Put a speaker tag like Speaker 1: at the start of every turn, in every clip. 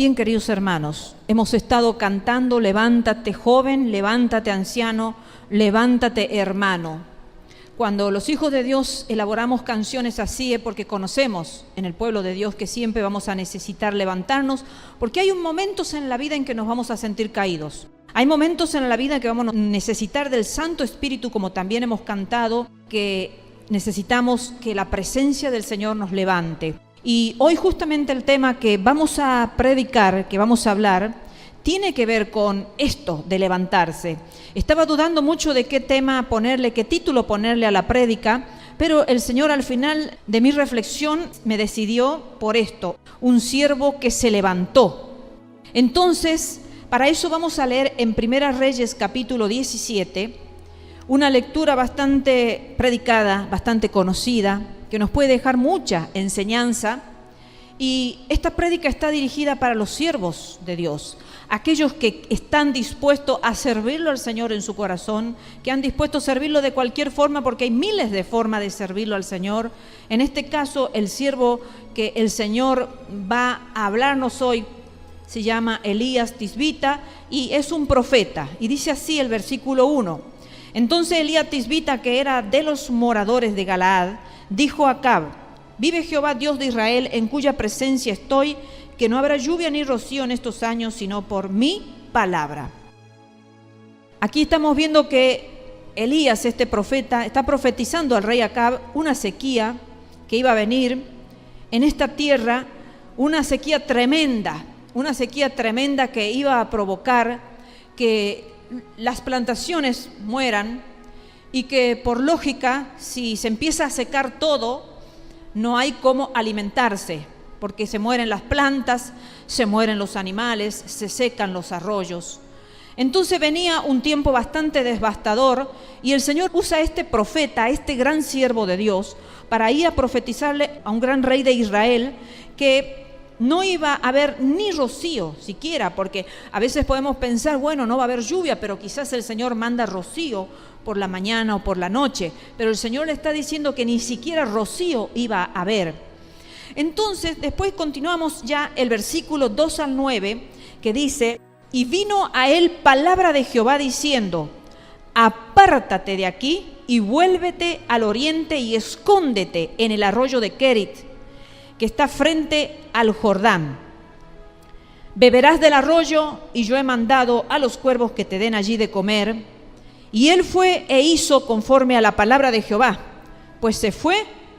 Speaker 1: Bien, queridos hermanos, hemos estado cantando levántate joven, levántate anciano, levántate hermano. Cuando los hijos de Dios elaboramos canciones así es porque conocemos en el pueblo de Dios que siempre vamos a necesitar levantarnos, porque hay momentos en la vida en que nos vamos a sentir caídos. Hay momentos en la vida en que vamos a necesitar del Santo Espíritu, como también hemos cantado, que necesitamos que la presencia del Señor nos levante. Y hoy justamente el tema que vamos a predicar, que vamos a hablar, tiene que ver con esto de levantarse. Estaba dudando mucho de qué tema ponerle, qué título ponerle a la prédica, pero el Señor al final de mi reflexión me decidió por esto, un siervo que se levantó. Entonces, para eso vamos a leer en Primera Reyes capítulo 17, una lectura bastante predicada, bastante conocida, que nos puede dejar mucha enseñanza. Y esta prédica está dirigida para los siervos de Dios, aquellos que están dispuestos a servirlo al Señor en su corazón, que han dispuesto a servirlo de cualquier forma, porque hay miles de formas de servirlo al Señor. En este caso, el siervo que el Señor va a hablarnos hoy se llama Elías Tisbita y es un profeta. Y dice así el versículo 1. Entonces Elías Tisbita, que era de los moradores de Galaad, dijo a Acab: vive Jehová Dios de Israel, en cuya presencia estoy, que no habrá lluvia ni rocío en estos años, sino por mi palabra. Aquí estamos viendo que Elías, este profeta, está profetizando al rey Acab una sequía que iba a venir en esta tierra, una sequía tremenda que iba a provocar que las plantaciones mueran y que por lógica, si se empieza a secar todo, no hay cómo alimentarse, porque se mueren las plantas, se mueren los animales, se secan los arroyos. Entonces venía un tiempo bastante devastador y el Señor usa a este profeta, a este gran siervo de Dios, para ir a profetizarle a un gran rey de Israel que no iba a haber ni rocío siquiera, porque a veces podemos pensar, bueno, no va a haber lluvia, pero quizás el Señor manda rocío por la mañana o por la noche, pero el Señor le está diciendo que ni siquiera rocío iba a haber. Entonces, después continuamos ya el versículo 2 al 9, que dice: y vino a él palabra de Jehová diciendo: apártate de aquí y vuélvete al oriente y escóndete en el arroyo de Kerit, que está frente al Jordán. Beberás del arroyo, y yo he mandado a los cuervos que te den allí de comer. Y él fue e hizo conforme a la palabra de Jehová, pues se fue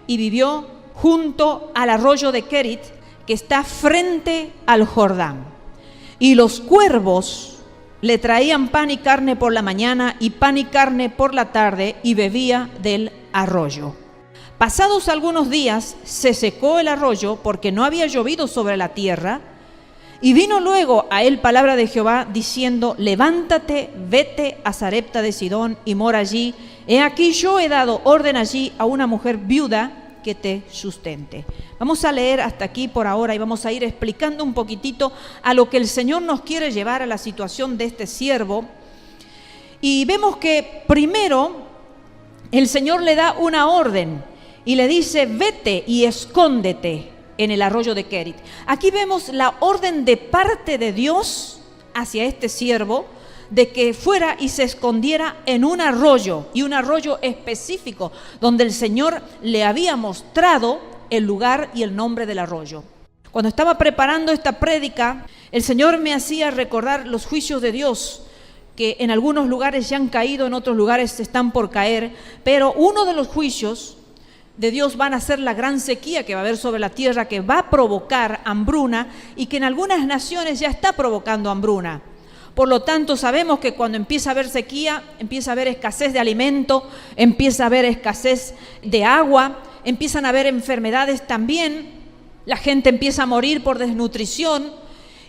Speaker 1: y vivió junto al arroyo de Kerit, que está frente al Jordán. Y los cuervos le traían pan y carne por la mañana y pan y carne por la tarde, y bebía del arroyo. Pasados algunos días se secó el arroyo porque no había llovido sobre la tierra, y vino luego a él palabra de Jehová diciendo: levántate, vete a Sarepta de Sidón y mora allí. He aquí yo he dado orden allí a una mujer viuda que te sustente. Vamos a leer hasta aquí por ahora y vamos a ir explicando un poquitito a lo que el Señor nos quiere llevar a la situación de este siervo. Y vemos que primero el Señor le da una orden y le dice: vete y escóndete en el arroyo de Kerit. Aquí vemos la orden de parte de Dios hacia este siervo de que fuera y se escondiera en un arroyo, y un arroyo específico donde el Señor le había mostrado el lugar y el nombre del arroyo. Cuando estaba preparando esta prédica, el Señor me hacía recordar los juicios de Dios, que en algunos lugares ya han caído, en otros lugares están por caer, pero uno de los juicios de Dios van a ser la gran sequía que va a haber sobre la tierra, que va a provocar hambruna y que en algunas naciones ya está provocando hambruna. Por lo tanto, sabemos que cuando empieza a haber sequía, empieza a haber escasez de alimento, empieza a haber escasez de agua, empiezan a haber enfermedades también, la gente empieza a morir por desnutrición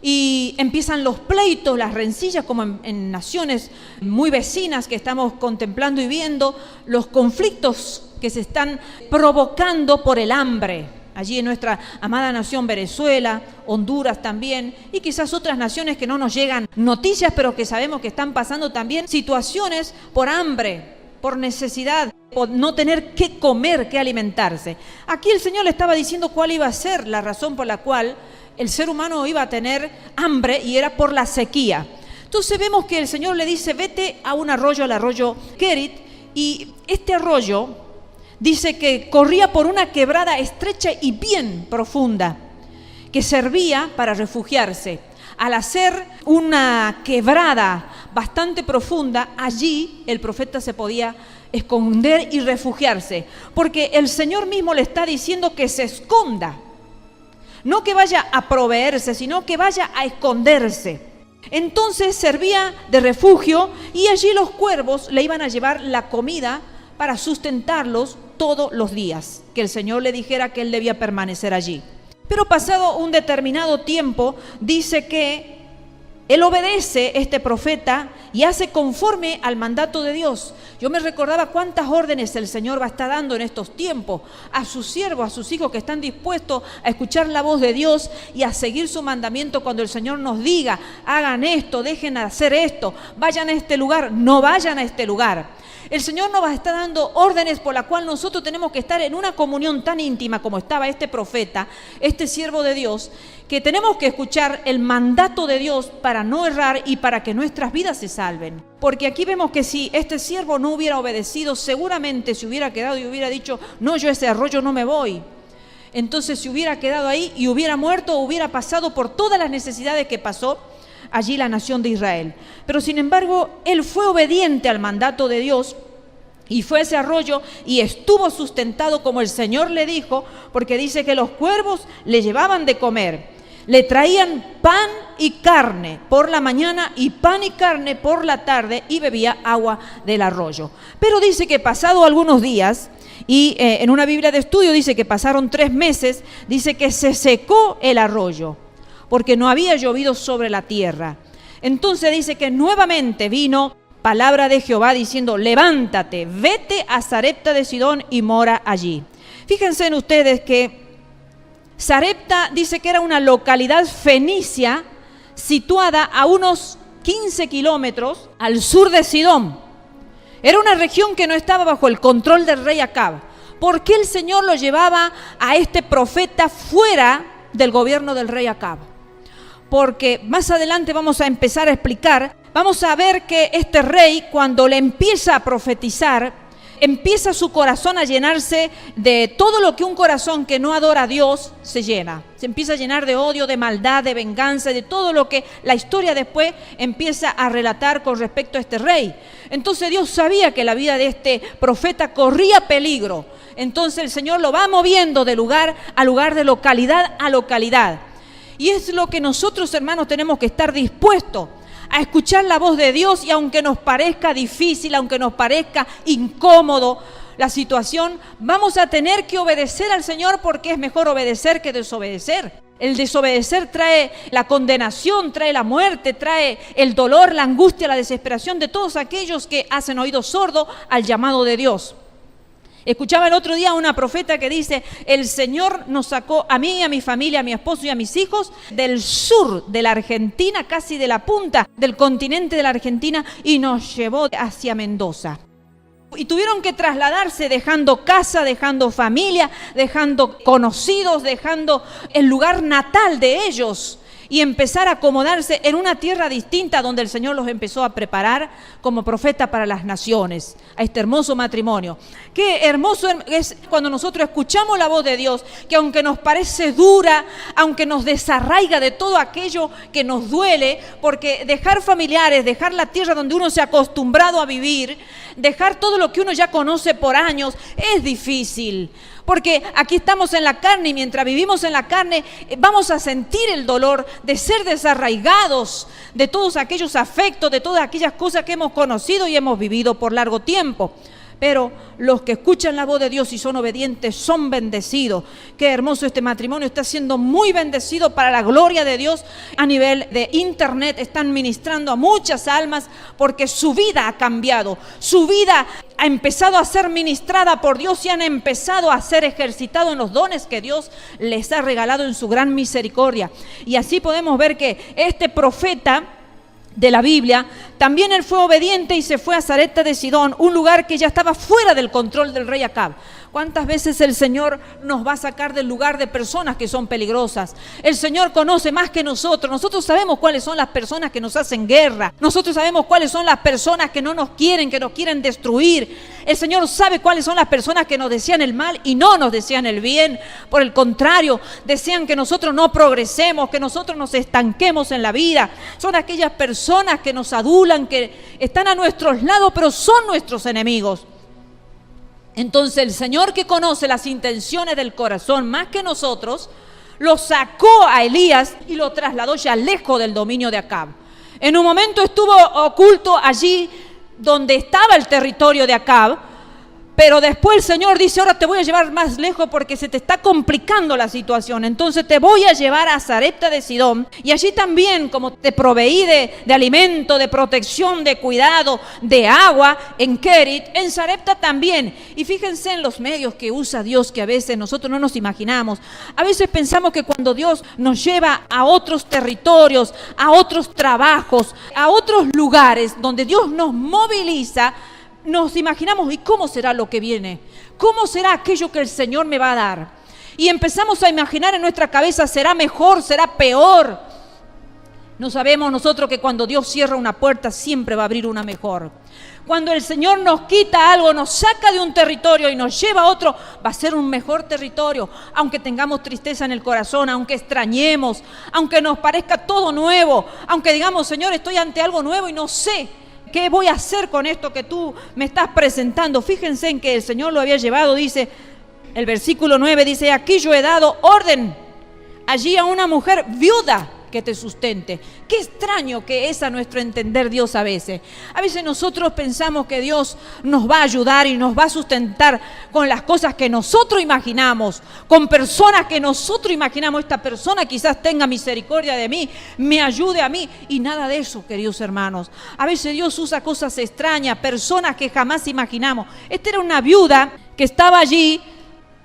Speaker 1: y empiezan los pleitos, las rencillas, como en naciones muy vecinas que estamos contemplando y viendo, los conflictos que se están provocando por el hambre. Allí en nuestra amada nación Venezuela, Honduras también, y quizás otras naciones que no nos llegan noticias, pero que sabemos que están pasando también situaciones por hambre, por necesidad, por no tener qué comer, qué alimentarse. Aquí el Señor le estaba diciendo cuál iba a ser la razón por la cual el ser humano iba a tener hambre y era por la sequía. Entonces vemos que el Señor le dice, vete a un arroyo, al arroyo Kerit, y este arroyo dice que corría por una quebrada estrecha y bien profunda, que servía para refugiarse. Al hacer una quebrada bastante profunda, allí el profeta se podía esconder y refugiarse, porque el Señor mismo le está diciendo que se esconda, no que vaya a proveerse, sino que vaya a esconderse. Entonces servía de refugio y allí los cuervos le iban a llevar la comida para sustentarlos todos los días, que el Señor le dijera que él debía permanecer allí. Pero pasado un determinado tiempo, dice que él obedece, este profeta, y hace conforme al mandato de Dios. Yo me recordaba cuántas órdenes el Señor va a estar dando en estos tiempos a sus siervos, a sus hijos que están dispuestos a escuchar la voz de Dios y a seguir su mandamiento cuando el Señor nos diga, hagan esto, dejen de hacer esto, vayan a este lugar, no vayan a este lugar. El Señor nos va a estar dando órdenes por la cual nosotros tenemos que estar en una comunión tan íntima como estaba este profeta, este siervo de Dios, que tenemos que escuchar el mandato de Dios para no errar y para que nuestras vidas se salven. Porque aquí vemos que si este siervo no hubiera obedecido, seguramente se hubiera quedado y hubiera dicho, no, yo a ese arroyo no me voy. Entonces se hubiera quedado ahí y hubiera muerto o hubiera pasado por todas las necesidades que pasó allí la nación de Israel. Pero sin embargo, él fue obediente al mandato de Dios y fue a ese arroyo y estuvo sustentado como el Señor le dijo, porque dice que los cuervos le llevaban de comer. Le traían pan y carne por la mañana y pan y carne por la tarde y bebía agua del arroyo. Pero dice que pasado algunos días, y en una Biblia de estudio dice que pasaron 3 meses, dice que se secó el arroyo porque no había llovido sobre la tierra. Entonces dice que nuevamente vino palabra de Jehová diciendo, levántate, vete a Sarepta de Sidón y mora allí. Fíjense en ustedes que Sarepta dice que era una localidad fenicia situada a unos 15 kilómetros al sur de Sidón. Era una región que no estaba bajo el control del rey Acab. ¿Por qué el Señor lo llevaba a este profeta fuera del gobierno del rey Acab? Porque más adelante vamos a empezar a explicar, vamos a ver que este rey cuando le empieza a profetizar, empieza su corazón a llenarse de todo lo que un corazón que no adora a Dios se llena. Se empieza a llenar de odio, de maldad, de venganza, de todo lo que la historia después empieza a relatar con respecto a este rey. Entonces Dios sabía que la vida de este profeta corría peligro. Entonces el Señor lo va moviendo de lugar a lugar, de localidad a localidad. Y es lo que nosotros, hermanos, tenemos que estar dispuestos a escuchar la voz de Dios, y aunque nos parezca difícil, aunque nos parezca incómodo la situación, vamos a tener que obedecer al Señor, porque es mejor obedecer que desobedecer. El desobedecer trae la condenación, trae la muerte, trae el dolor, la angustia, la desesperación de todos aquellos que hacen oído sordo al llamado de Dios. Escuchaba el otro día a una profeta que dice, el Señor nos sacó a mí, a mi familia, a mi esposo y a mis hijos del sur de la Argentina, casi de la punta del continente de la Argentina, y nos llevó hacia Mendoza. Y tuvieron que trasladarse dejando casa, dejando familia, dejando conocidos, dejando el lugar natal de ellos, y empezar a acomodarse en una tierra distinta donde el Señor los empezó a preparar como profeta para las naciones, a este hermoso matrimonio. Qué hermoso es cuando nosotros escuchamos la voz de Dios, que aunque nos parece dura, aunque nos desarraiga de todo aquello que nos duele, porque dejar familiares, dejar la tierra donde uno se ha acostumbrado a vivir, dejar todo lo que uno ya conoce por años, es difícil. Porque aquí estamos en la carne y mientras vivimos en la carne vamos a sentir el dolor de ser desarraigados de todos aquellos afectos, de todas aquellas cosas que hemos conocido y hemos vivido por largo tiempo. Pero los que escuchan la voz de Dios y son obedientes son bendecidos. Qué hermoso este matrimonio, está siendo muy bendecido para la gloria de Dios. A nivel de internet están ministrando a muchas almas porque su vida ha cambiado. Su vida ha empezado a ser ministrada por Dios y han empezado a ser ejercitados en los dones que Dios les ha regalado en su gran misericordia. Y así podemos ver que este profeta de la Biblia También él fue obediente y se fue a Sarepta de Sidón, un lugar que ya estaba fuera del control del rey Acab. ¿Cuántas veces el Señor nos va a sacar del lugar de personas que son peligrosas? El Señor conoce más que nosotros. Nosotros sabemos cuáles son las personas que nos hacen guerra. Nosotros sabemos cuáles son las personas que no nos quieren, que nos quieren destruir. El Señor sabe cuáles son las personas que nos desean el mal y no nos desean el bien. Por el contrario, desean que nosotros no progresemos, que nosotros nos estanquemos en la vida. Son aquellas personas que nos adulan, que están a nuestros lados, pero son nuestros enemigos. Entonces el Señor, que conoce las intenciones del corazón más que nosotros, lo sacó a Elías y lo trasladó ya lejos del dominio de Acab. En un momento estuvo oculto allí donde estaba el territorio de Acab, pero después el Señor dice: ahora te voy a llevar más lejos porque se te está complicando la situación. Entonces te voy a llevar a Sarepta de Sidón, y allí también, como te proveí de alimento, de protección, de cuidado, de agua, en Kerit, en Sarepta también. Y fíjense en los medios que usa Dios, que a veces nosotros no nos imaginamos. A veces pensamos que cuando Dios nos lleva a otros territorios, a otros trabajos, a otros lugares donde Dios nos moviliza, nos imaginamos: ¿y cómo será lo que viene? ¿Cómo será aquello que el Señor me va a dar? Y empezamos a imaginar en nuestra cabeza: ¿será mejor? ¿Será peor? No sabemos nosotros que cuando Dios cierra una puerta siempre va a abrir una mejor. Cuando el Señor nos quita algo, nos saca de un territorio y nos lleva a otro, va a ser un mejor territorio. Aunque tengamos tristeza en el corazón, aunque extrañemos, aunque nos parezca todo nuevo, aunque digamos: Señor, estoy ante algo nuevo y no sé ¿qué voy a hacer con esto que tú me estás presentando? Fíjense en que el Señor lo había llevado, dice el versículo 9, dice: aquí yo he dado orden allí a una mujer viuda que te sustente. Qué extraño que es a nuestro entender Dios a veces. A veces nosotros pensamos que Dios nos va a ayudar y nos va a sustentar con las cosas que nosotros imaginamos, con personas que nosotros imaginamos. Esta persona quizás tenga misericordia de mí, me ayude a mí, y nada de eso, queridos hermanos. A veces Dios usa cosas extrañas, personas que jamás imaginamos. Esta era una viuda que estaba allí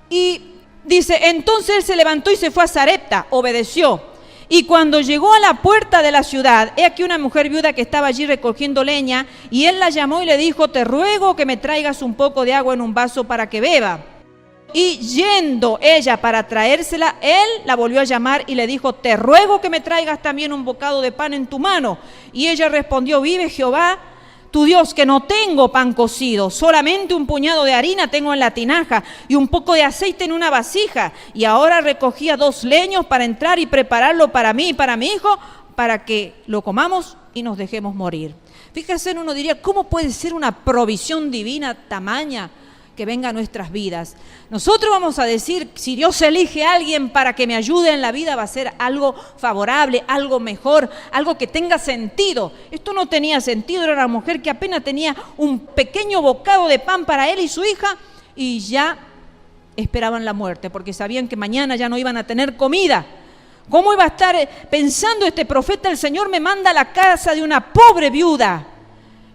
Speaker 1: y dice: entonces él se levantó y se fue a Sarepta, obedeció. Y cuando llegó a la puerta de la ciudad, he aquí una mujer viuda que estaba allí recogiendo leña, y él la llamó y le dijo: te ruego que me traigas un poco de agua en un vaso para que beba. Y yendo ella para traérsela, él la volvió a llamar y le dijo: te ruego que me traigas también un bocado de pan en tu mano. Y ella respondió: vive Jehová tu Dios, que no tengo pan cocido, solamente un puñado de harina tengo en la tinaja y un poco de aceite en una vasija. Y ahora recogía 2 leños para entrar y prepararlo para mí y para mi hijo, para que lo comamos y nos dejemos morir. Fíjense, uno diría: ¿cómo puede ser una provisión divina tamaña que venga a nuestras vidas? Nosotros vamos a decir: si Dios elige a alguien para que me ayude en la vida, va a ser algo favorable, algo mejor, algo que tenga sentido. Esto no tenía sentido. Era una mujer que apenas tenía un pequeño bocado de pan para él y su hija, y ya esperaban la muerte, porque sabían que mañana ya no iban a tener comida. ¿Cómo iba a estar pensando este profeta? El Señor me manda a la casa de una pobre viuda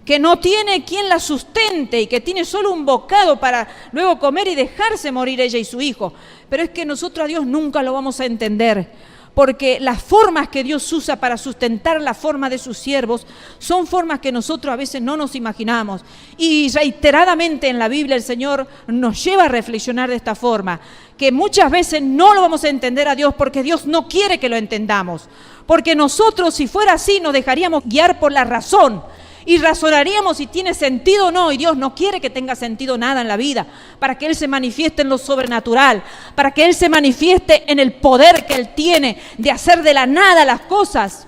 Speaker 1: que no tiene quien la sustente y que tiene solo un bocado para luego comer y dejarse morir ella y su hijo. Pero es que nosotros a Dios nunca lo vamos a entender, porque las formas que Dios usa para sustentar la forma de sus siervos son formas que nosotros a veces no nos imaginamos. Y reiteradamente en la Biblia el Señor nos lleva a reflexionar de esta forma, que muchas veces no lo vamos a entender a Dios porque Dios no quiere que lo entendamos. Porque nosotros, si fuera así, nos dejaríamos guiar por la razón y razonaríamos si tiene sentido o no, y Dios no quiere que tenga sentido nada en la vida, para que Él se manifieste en lo sobrenatural, para que Él se manifieste en el poder que Él tiene de hacer de la nada las cosas.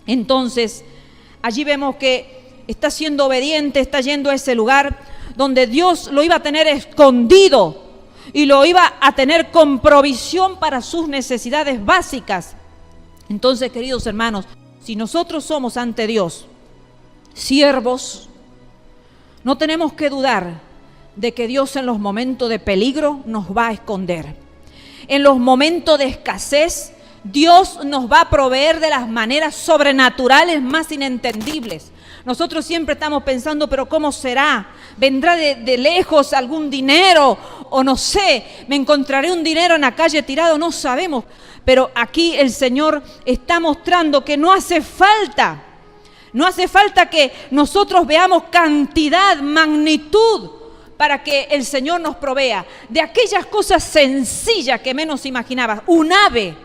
Speaker 1: Entonces, allí vemos que está siendo obediente, está yendo a ese lugar donde Dios lo iba a tener escondido y lo iba a tener con provisión para sus necesidades básicas. Entonces, queridos hermanos, si nosotros somos ante Dios siervos, no tenemos que dudar de que Dios en los momentos de peligro nos va a esconder. En los momentos de escasez, Dios nos va a proveer de las maneras sobrenaturales más inentendibles. Nosotros siempre estamos pensando: pero ¿cómo será? ¿Vendrá de lejos algún dinero? O no sé, ¿me encontraré un dinero en la calle tirado? No sabemos. Pero aquí el Señor está mostrando que no hace falta No hace falta que nosotros veamos cantidad, magnitud, para que el Señor nos provea de aquellas cosas sencillas que menos imaginabas. Un ave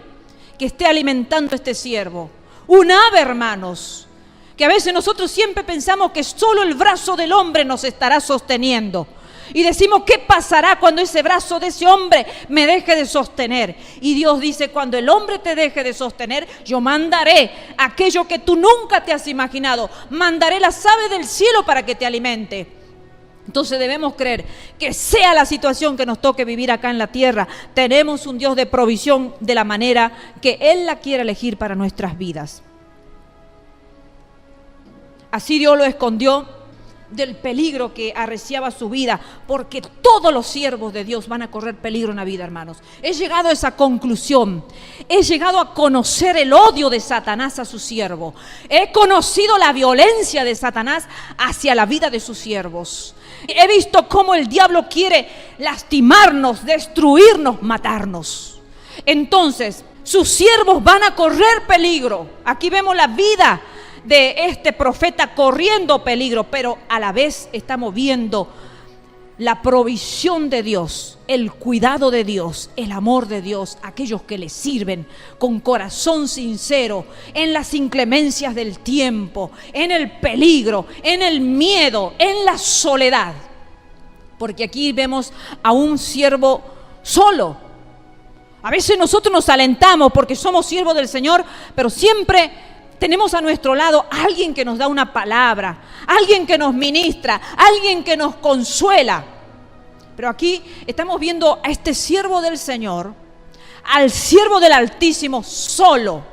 Speaker 1: que esté alimentando a este siervo. Un ave, hermanos, que a veces nosotros siempre pensamos que solo el brazo del hombre nos estará sosteniendo. Y decimos, ¿qué pasará cuando ese brazo de ese hombre me deje de sostener? Y Dios dice, cuando el hombre te deje de sostener, yo mandaré aquello que tú nunca te has imaginado. Mandaré las aves del cielo para que te alimente. Entonces debemos creer que sea la situación que nos toque vivir acá en la tierra, tenemos un Dios de provisión de la manera que Él la quiere elegir para nuestras vidas. Así Dios lo escondió del peligro que arreciaba su vida, porque todos los siervos de Dios van a correr peligro en la vida, hermanos. He llegado a esa conclusión, he llegado a conocer el odio de Satanás a su siervo, he conocido la violencia de Satanás hacia la vida de sus siervos. He visto cómo el diablo quiere lastimarnos, destruirnos, matarnos. Entonces, sus siervos van a correr peligro. Aquí vemos la vida de este profeta corriendo peligro, pero a la vez estamos viendo la provisión de Dios, el cuidado de Dios, el amor de Dios, aquellos que le sirven con corazón sincero, en las inclemencias del tiempo, en el peligro, en el miedo, en la soledad. Porque aquí vemos a un siervo solo. A veces nosotros nos alentamos porque somos siervos del Señor, pero siempre tenemos a nuestro lado alguien que nos da una palabra, alguien que nos ministra, alguien que nos consuela. Pero aquí estamos viendo a este siervo del Señor, al siervo del Altísimo solo,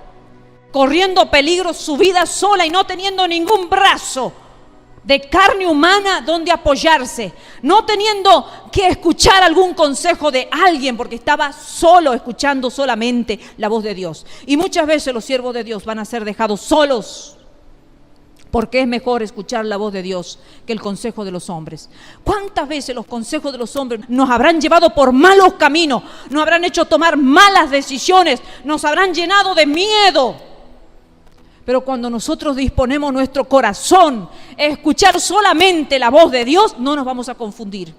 Speaker 1: corriendo peligro su vida sola y no teniendo ningún brazo de carne humana donde apoyarse, no teniendo que escuchar algún consejo de alguien porque estaba solo, escuchando solamente la voz de Dios. Y muchas veces los siervos de Dios van a ser dejados solos porque es mejor escuchar la voz de Dios que el consejo de los hombres. ¿Cuántas veces los consejos de los hombres nos habrán llevado por malos caminos, nos habrán hecho tomar malas decisiones, nos habrán llenado de miedo? Pero cuando nosotros disponemos nuestro corazón a escuchar solamente la voz de Dios, no nos vamos a confundir.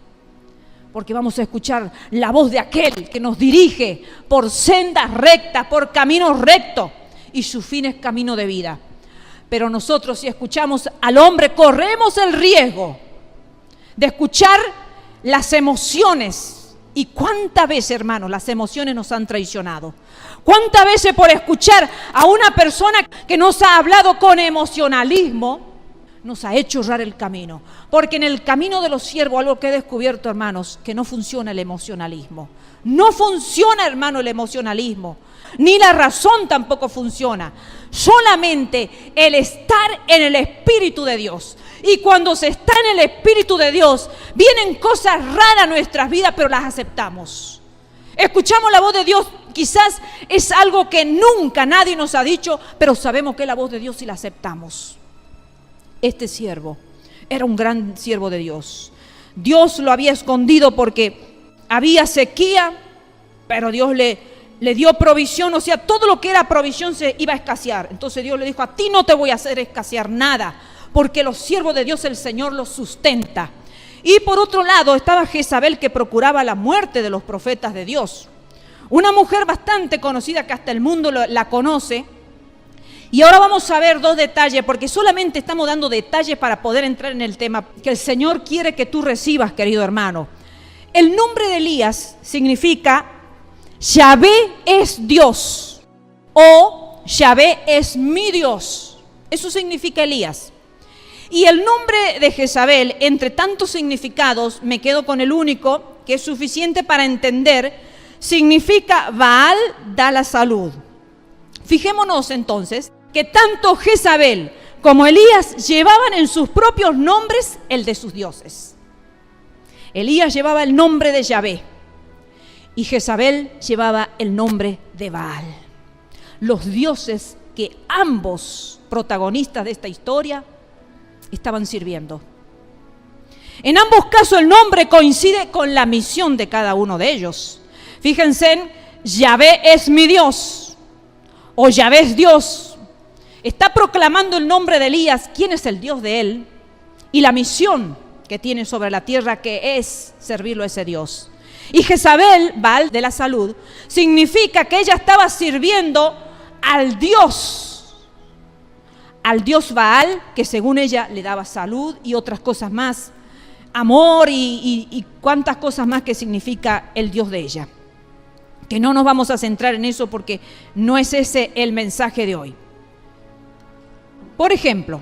Speaker 1: Porque vamos a escuchar la voz de aquel que nos dirige por sendas rectas, por caminos rectos, y su fin es camino de vida. Pero nosotros, si escuchamos al hombre, corremos el riesgo de escuchar las emociones. ¿Y cuántas veces, hermanos, las emociones nos han traicionado? ¿Cuántas veces por escuchar a una persona que nos ha hablado con emocionalismo, nos ha hecho errar el camino? Porque en el camino de los siervos, algo que he descubierto, hermanos, que no funciona el emocionalismo. No funciona, hermano, el emocionalismo. Ni la razón tampoco funciona. Solamente el estar en el Espíritu de Dios. Y cuando se está en el Espíritu de Dios, vienen cosas raras a nuestras vidas, pero las aceptamos. Escuchamos la voz de Dios, quizás es algo que nunca nadie nos ha dicho, pero sabemos que es la voz de Dios y la aceptamos. Este siervo era un gran siervo de Dios. Dios lo había escondido porque había sequía, pero Dios le dio provisión, o sea, todo lo que era provisión se iba a escasear. Entonces Dios le dijo, a ti no te voy a hacer escasear nada, porque los siervos de Dios el Señor los sustenta. Y por otro lado estaba Jezabel, que procuraba la muerte de los profetas de Dios. Una mujer bastante conocida que hasta el mundo la conoce. Y ahora vamos a ver dos detalles, porque solamente estamos dando detalles para poder entrar en el tema que el Señor quiere que tú recibas, querido hermano. El nombre de Elías significa Yahvé es Dios, o Yahvé es mi Dios. Eso significa Elías. Y el nombre de Jezabel, entre tantos significados, me quedo con el único, que es suficiente para entender, significa Baal da la salud. Fijémonos entonces que tanto Jezabel como Elías llevaban en sus propios nombres el de sus dioses. Elías llevaba el nombre de Yahvé y Jezabel llevaba el nombre de Baal. Los dioses que ambos protagonistas de esta historia estaban sirviendo. En ambos casos el nombre coincide con la misión de cada uno de ellos. Fíjense en Yahvé es mi Dios o Yahvé es Dios. está proclamando el nombre de Elías, quién es el Dios de él, y la misión que tiene sobre la tierra, que es servirlo a ese Dios. Y Jezabel, Baal de la salud, significa que ella estaba sirviendo al Dios Baal, que según ella le daba salud y otras cosas más, amor y cuantas cosas más que significa el Dios de ella. Que no nos vamos a centrar en eso porque no es ese el mensaje de hoy. Por ejemplo,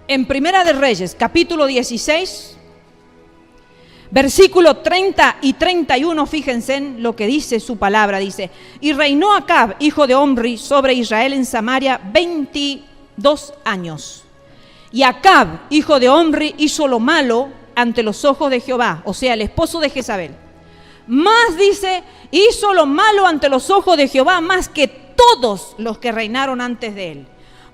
Speaker 1: en Primera de Reyes, capítulo 16, versículo 30 y 31, fíjense en lo que dice su palabra. Dice: y reinó Acab, hijo de Omri, sobre Israel en Samaria 22 años. Y Acab, hijo de Omri, hizo lo malo ante los ojos de Jehová, o sea, el esposo de Jezabel. Más, dice, hizo lo malo ante los ojos de Jehová, más que todos los que reinaron antes de él.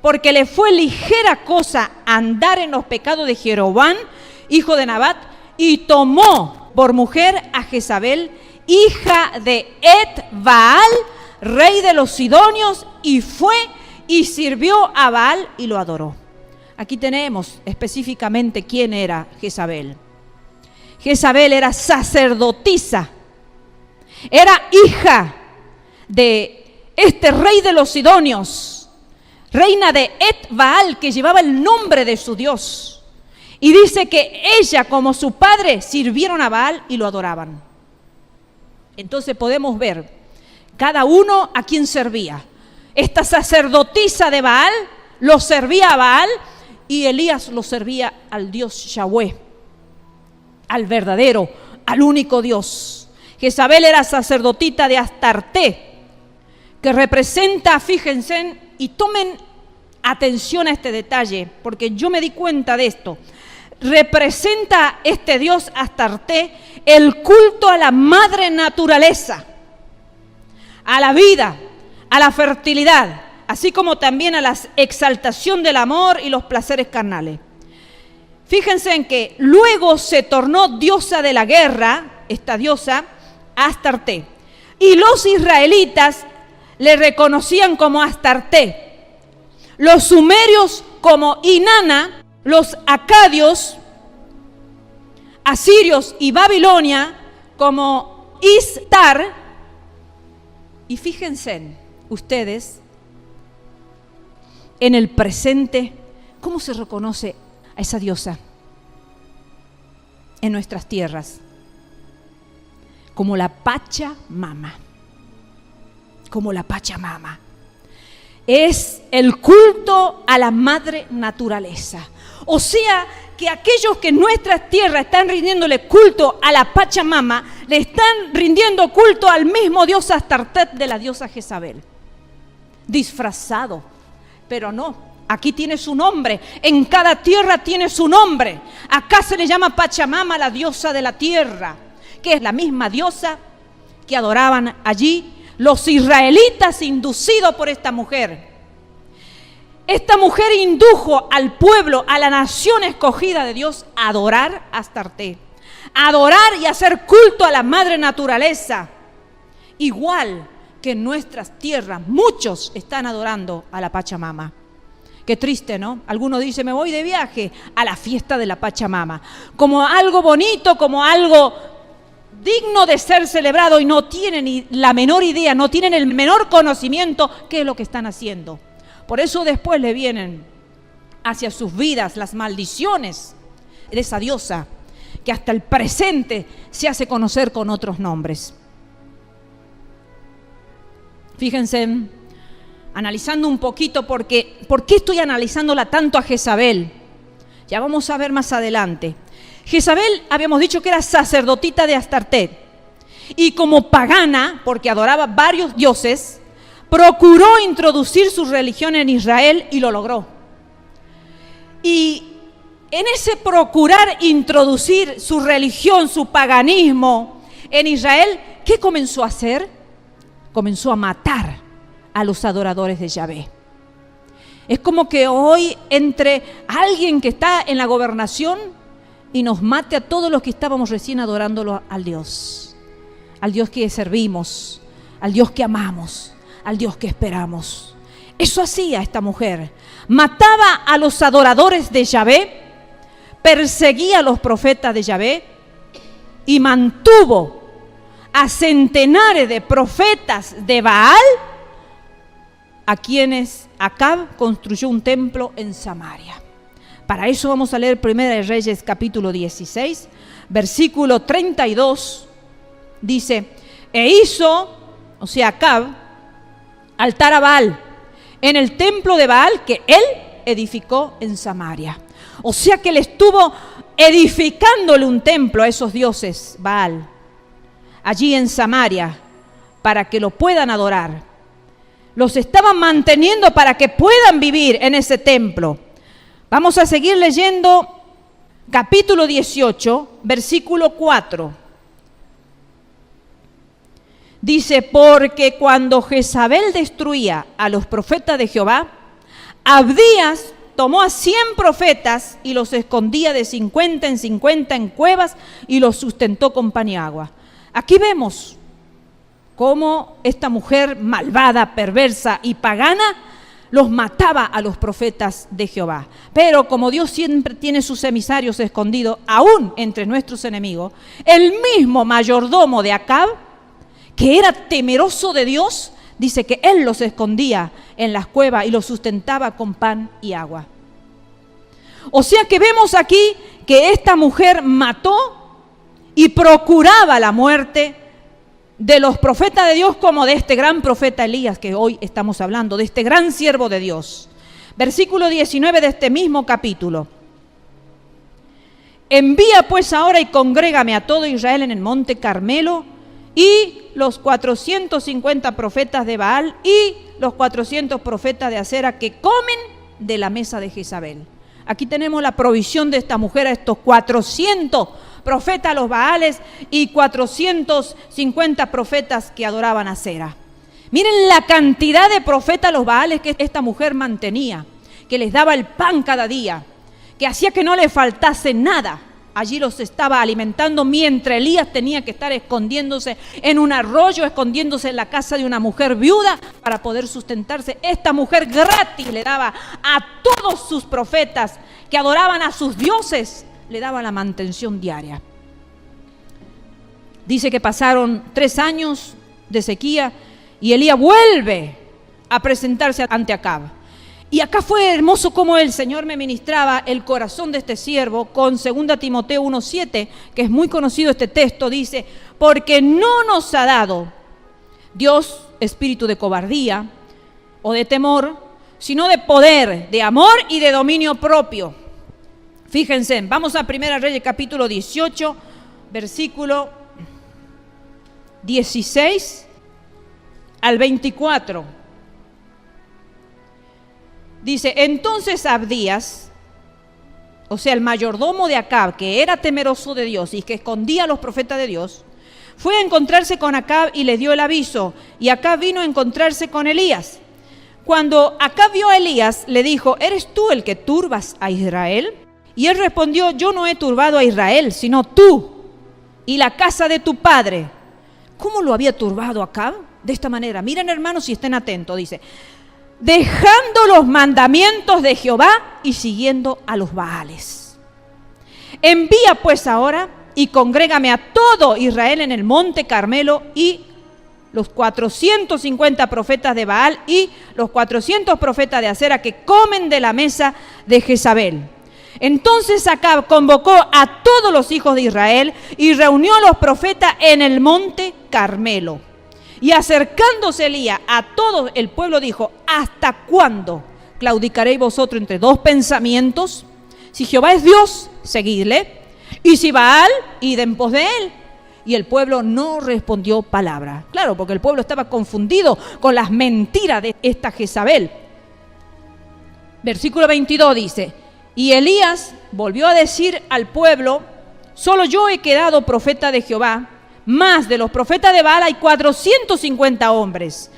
Speaker 1: Porque le fue ligera cosa andar en los pecados de Jeroboam, hijo de Nabat, y tomó por mujer a Jezabel, hija de Et-Baal, rey de los Sidonios, y fue y sirvió a Baal y lo adoró. Aquí tenemos específicamente quién era Jezabel. Jezabel era sacerdotisa, era hija de este rey de los Sidonios, reina de Et-Baal, que llevaba el nombre de su Dios. Y dice que ella, como su padre, sirvieron a Baal y lo adoraban. Entonces podemos ver cada uno a quien servía. Esta sacerdotisa de Baal lo servía a Baal, y Elías lo servía al Dios Yahweh, al verdadero, al único Dios. Jezabel era sacerdotita de Astarté, que representa, fíjense, y tomen atención a este detalle, porque yo me di cuenta de esto. Representa este Dios Astarté el culto a la madre naturaleza, a la vida, a la fertilidad, así como también a la exaltación del amor y los placeres carnales. Fíjense en que luego se tornó diosa de la guerra, esta diosa Astarté, y los israelitas le reconocían como Astarté, los sumerios como Inanna, los acadios, asirios y Babilonia como Istar. Y fíjense ustedes en el presente cómo se reconoce a esa diosa en nuestras tierras, como la Pachamama, como la Pachamama. Es el culto a la madre naturaleza. O sea, que aquellos que en nuestras tierras están rindiéndole culto a la Pachamama, le están rindiendo culto al mismo dios Astarté de la diosa Jezabel. Disfrazado, pero no, aquí tiene su nombre, en cada tierra tiene su nombre. Acá se le llama Pachamama, la diosa de la tierra, que es la misma diosa que adoraban allí los israelitas, inducidos por esta mujer. Esta mujer indujo al pueblo, a la nación escogida de Dios, a adorar a Astarté, a adorar y hacer culto a la madre naturaleza. Igual que en nuestras tierras, muchos están adorando a la Pachamama. Qué triste, ¿no? Algunos dicen: me voy de viaje a la fiesta de la Pachamama, como algo bonito, como algo digno de ser celebrado, y no tienen ni la menor idea, no tienen el menor conocimiento qué es lo que están haciendo. Por eso después le vienen hacia sus vidas las maldiciones de esa diosa, que hasta el presente se hace conocer con otros nombres. Fíjense, analizando un poquito, ¿por qué estoy analizándola tanto a Jezabel? Ya vamos a ver más adelante. Jezabel, habíamos dicho que era sacerdotita de Astarté, y como pagana, porque adoraba varios dioses, procuró introducir su religión en Israel y lo logró. Y en ese procurar introducir su religión, su paganismo en Israel, ¿qué comenzó a hacer? Comenzó a matar a los adoradores de Yahvé. Es como que hoy entre alguien que está en la gobernación y nos mate a todos los que estábamos recién adorándolo al Dios que servimos, al Dios que amamos, al Dios que esperamos. Eso hacía esta mujer. Mataba a los adoradores de Yahvé, perseguía a los profetas de Yahvé y mantuvo a centenares de profetas de Baal, a quienes Acab construyó un templo en Samaria. Para eso vamos a leer 1 de Reyes capítulo 16, versículo 32. Dice, e hizo, o sea Acab, altar a Baal en el templo de Baal que él edificó en Samaria. O sea que él estuvo edificándole un templo a esos dioses Baal, allí en Samaria, para que lo puedan adorar. Los estaban manteniendo para que puedan vivir en ese templo. Vamos a seguir leyendo capítulo 18, versículo 4. Dice, porque cuando Jezabel destruía a los profetas de Jehová, Abdías tomó a 100 profetas y los escondía de 50 en 50 en cuevas y los sustentó con pan y agua. Aquí vemos cómo esta mujer malvada, perversa y pagana los mataba a los profetas de Jehová. Pero como Dios siempre tiene sus emisarios escondidos, aún entre nuestros enemigos, el mismo mayordomo de Acab, que era temeroso de Dios, dice que él los escondía en las cuevas y los sustentaba con pan y agua. O sea que vemos aquí que esta mujer mató y procuraba la muerte de los profetas de Dios, como de este gran profeta Elías que hoy estamos hablando, de este gran siervo de Dios. Versículo 19 de este mismo capítulo. Envía pues ahora y congrégame a todo Israel en el monte Carmelo, y los 450 profetas de Baal y los 400 profetas de Acera que comen de la mesa de Jezabel. Aquí tenemos la provisión de esta mujer a estos 400 profetas, los Baales, y 450 profetas que adoraban a Acera. Miren la cantidad de profetas, los Baales, que esta mujer mantenía, que les daba el pan cada día, que hacía que no les faltase nada. Allí los estaba alimentando mientras Elías tenía que estar escondiéndose en un arroyo, escondiéndose en la casa de una mujer viuda para poder sustentarse. Esta mujer gratis le daba a todos sus profetas que adoraban a sus dioses, le daba la mantención diaria. Dice que pasaron 3 años de sequía y Elías vuelve a presentarse ante Acab. Y acá fue hermoso cómo el Señor me ministraba el corazón de este siervo con 2 Timoteo 1:7, que es muy conocido este texto. Dice, porque no nos ha dado Dios espíritu de cobardía o de temor, sino de poder, de amor y de dominio propio. Fíjense, vamos a 1 Reyes capítulo 18, versículo 16 al 24. Dice, entonces Abdías, o sea, el mayordomo de Acab, que era temeroso de Dios y que escondía a los profetas de Dios, fue a encontrarse con Acab y le dio el aviso. Y Acab vino a encontrarse con Elías. Cuando Acab vio a Elías, le dijo, ¿eres tú el que turbas a Israel? Y él respondió, yo no he turbado a Israel, sino tú y la casa de tu padre. ¿Cómo lo había turbado Acab? De esta manera. Miren, hermanos, y estén atentos, dice, dejando los mandamientos de Jehová y siguiendo a los Baales. Envía pues ahora y congrégame a todo Israel en el monte Carmelo, y los 450 profetas de Baal y los 400 profetas de Acera que comen de la mesa de Jezabel. Entonces Acab convocó a todos los hijos de Israel y reunió a los profetas en el monte Carmelo. Y acercándose Elías a todo el pueblo dijo, ¿hasta cuándo claudicaréis vosotros entre 2 pensamientos? Si Jehová es Dios, seguidle, y si Baal, id en pos de él. Y el pueblo no respondió palabra. Claro, porque el pueblo estaba confundido con las mentiras de esta Jezabel. Versículo 22 dice, y Elías volvió a decir al pueblo, solo yo he quedado profeta de Jehová, más de los profetas de Baal hay 450 hombres.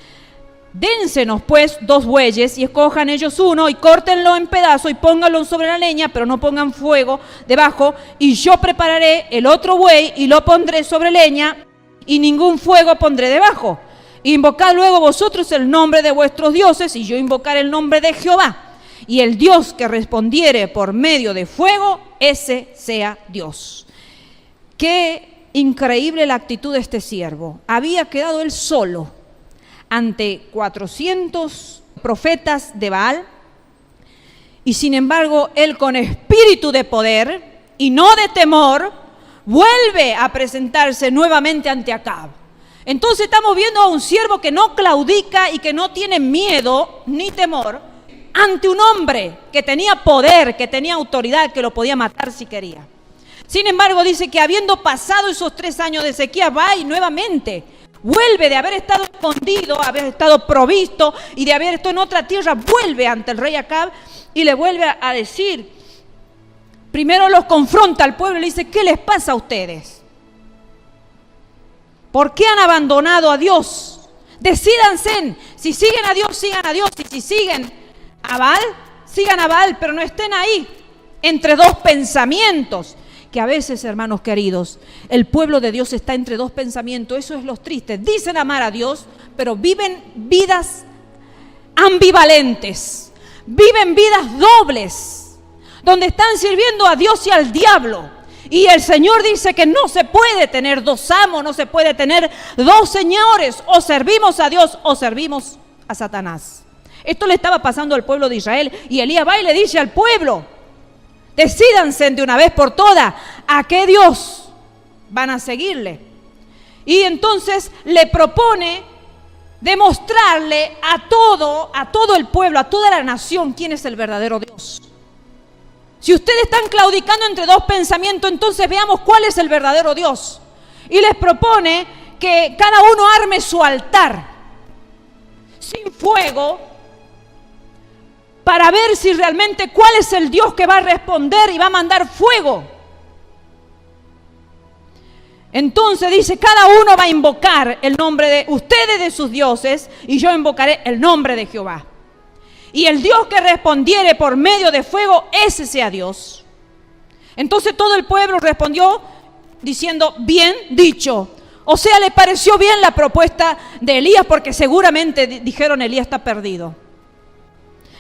Speaker 1: Dénsenos pues 2 bueyes y escojan ellos uno y córtenlo en pedazos y pónganlo sobre la leña, pero no pongan fuego debajo, y yo prepararé el otro buey y lo pondré sobre leña y ningún fuego pondré debajo. Invocad luego vosotros el nombre de vuestros dioses, y yo invocaré el nombre de Jehová. Y el Dios que respondiere por medio de fuego, ese sea Dios. Qué increíble la actitud de este siervo. Había quedado él solo ante 400 profetas de Baal, y sin embargo él, con espíritu de poder y no de temor, vuelve a presentarse nuevamente ante Acab. Entonces estamos viendo a un siervo que no claudica y que no tiene miedo ni temor ante un hombre que tenía poder, que tenía autoridad, que lo podía matar si quería. Sin embargo, dice que habiendo pasado esos 3 años de sequía, va y nuevamente vuelve de haber estado escondido, haber estado provisto y de haber estado en otra tierra, vuelve ante el rey Acab y le vuelve a decir, primero los confronta al pueblo y le dice, ¿qué les pasa a ustedes? ¿Por qué han abandonado a Dios? Decídanse, si siguen a Dios, sigan a Dios, y si siguen a Baal, sigan a Baal, pero no estén ahí entre dos pensamientos. Que a veces, hermanos queridos, el pueblo de Dios está entre dos pensamientos. Eso es lo triste. Dicen amar a Dios, pero viven vidas ambivalentes, viven vidas dobles, donde están sirviendo a Dios y al diablo. Y el Señor dice que no se puede tener dos amos, no se puede tener dos señores. O servimos a Dios o servimos a Satanás. Esto le estaba pasando al pueblo de Israel, y Elías va y le dice al pueblo, decídanse de una vez por todas a qué Dios van a seguirle. Y entonces le propone demostrarle a todo el pueblo, a toda la nación, quién es el verdadero Dios. Si ustedes están claudicando entre dos pensamientos, entonces veamos cuál es el verdadero Dios. Y les propone que cada uno arme su altar sin fuego, para ver si realmente cuál es el Dios que va a responder y va a mandar fuego. Entonces dice, cada uno va a invocar el nombre de ustedes, de sus dioses, y yo invocaré el nombre de Jehová. Y el Dios que respondiere por medio de fuego, ese sea Dios. Entonces todo el pueblo respondió diciendo, bien dicho. O sea, le pareció bien la propuesta de Elías, porque seguramente dijeron, Elías está perdido.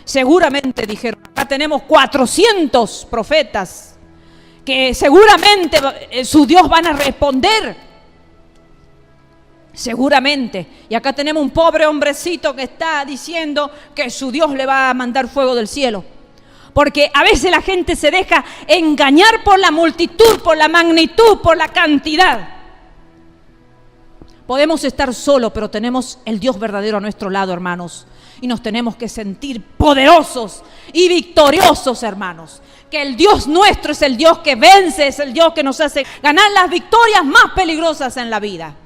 Speaker 1: Seguramente dijeron, acá tenemos 400 profetas que seguramente sus Dios van a responder. Seguramente. Y acá tenemos un pobre hombrecito que está diciendo que su Dios le va a mandar fuego del cielo. Porque a veces la gente se deja engañar por la multitud, por la magnitud, por la cantidad. Podemos estar solos, pero tenemos el Dios verdadero a nuestro lado, hermanos. Y nos tenemos que sentir poderosos y victoriosos, hermanos. Que el Dios nuestro es el Dios que vence, es el Dios que nos hace ganar las victorias más peligrosas en la vida.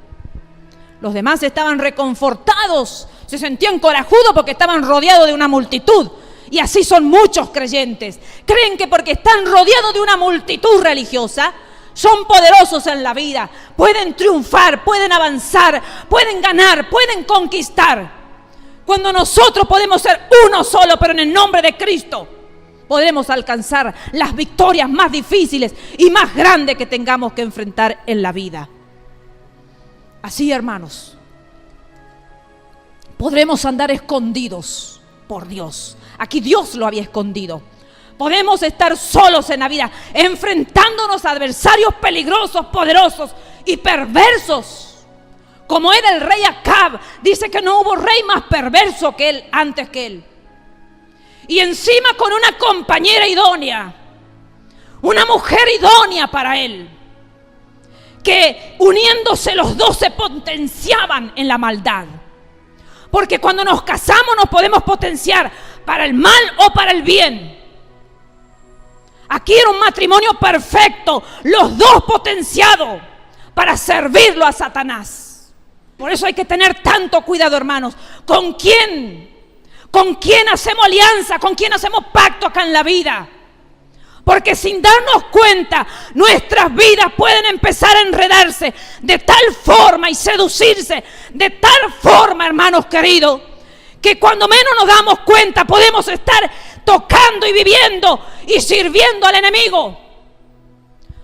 Speaker 1: Los demás estaban reconfortados, se sentían corajudos porque estaban rodeados de una multitud. Y así son muchos creyentes. Creen que porque están rodeados de una multitud religiosa, son poderosos en la vida. Pueden triunfar, pueden avanzar, pueden ganar, pueden conquistar. Cuando nosotros podemos ser uno solo, pero en el nombre de Cristo, podremos alcanzar las victorias más difíciles y más grandes que tengamos que enfrentar en la vida. Así, hermanos, podremos andar escondidos por Dios. Aquí Dios lo había escondido. Podemos estar solos en la vida, enfrentándonos a adversarios peligrosos, poderosos y perversos. Como era el rey Acab, dice que no hubo rey más perverso que él, antes que él. Y encima con una compañera idónea, una mujer idónea para él, que uniéndose los dos se potenciaban en la maldad. Porque cuando nos casamos nos podemos potenciar para el mal o para el bien. Aquí era un matrimonio perfecto, los dos potenciados para servirlo a Satanás. Por eso hay que tener tanto cuidado, hermanos. ¿Con quién hacemos alianza? ¿Con quién hacemos pacto acá en la vida? Porque sin darnos cuenta, nuestras vidas pueden empezar a enredarse de tal forma y seducirse de tal forma, hermanos queridos, que cuando menos nos damos cuenta podemos estar tocando y viviendo y sirviendo al enemigo.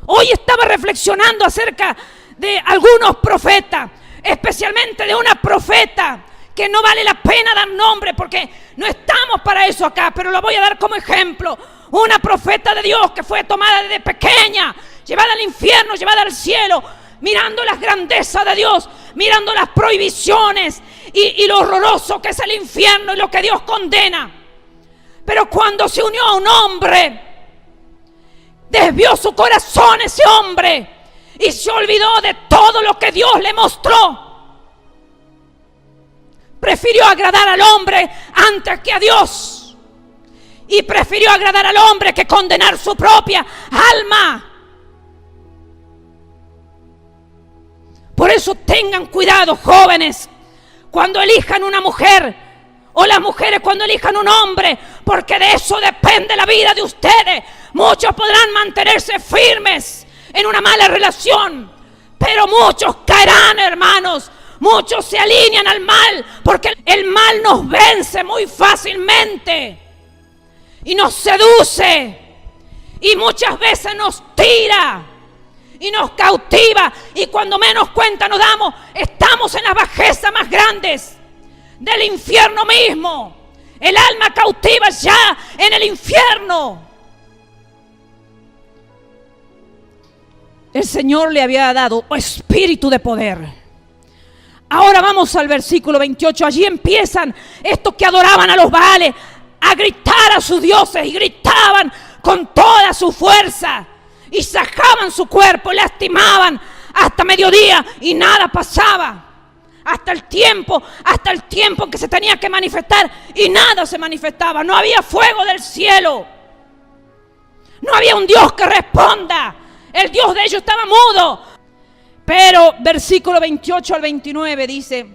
Speaker 1: Hoy estaba reflexionando acerca de algunos profetas. especialmente de una profeta que no vale la pena dar nombre porque no estamos para eso acá, pero lo voy a dar como ejemplo. Una profeta de Dios que fue tomada desde pequeña, llevada al infierno, llevada al cielo, mirando las grandezas de Dios, mirando las prohibiciones y lo horroroso que es el infierno y lo que Dios condena. Pero cuando se unió a un hombre, desvió su corazón ese hombre y se olvidó de todo lo que Dios le mostró. Prefirió agradar al hombre antes que a Dios. Y prefirió agradar al hombre que condenar su propia alma. Por eso tengan cuidado, jóvenes, cuando elijan una mujer, o las mujeres cuando elijan un hombre, porque de eso depende la vida de ustedes. Muchos podrán mantenerse firmes en una mala relación, pero muchos caerán, hermanos. Muchos se alinean al mal, porque el mal nos vence muy fácilmente y nos seduce y muchas veces nos tira y nos cautiva, y cuando menos cuenta nos damos, estamos en las bajezas más grandes del infierno mismo. El alma cautiva ya en el infierno. El Señor le había dado espíritu de poder. Ahora vamos al versículo 28. Allí empiezan estos que adoraban a los Baales a gritar a sus dioses, y gritaban con toda su fuerza y sacaban su cuerpo, lastimaban hasta mediodía y nada pasaba. Hasta el tiempo que se tenía que manifestar y nada se manifestaba. No había fuego del cielo. No había un Dios que responda. El Dios de ellos estaba mudo. Pero versículo 28 al 29 dice: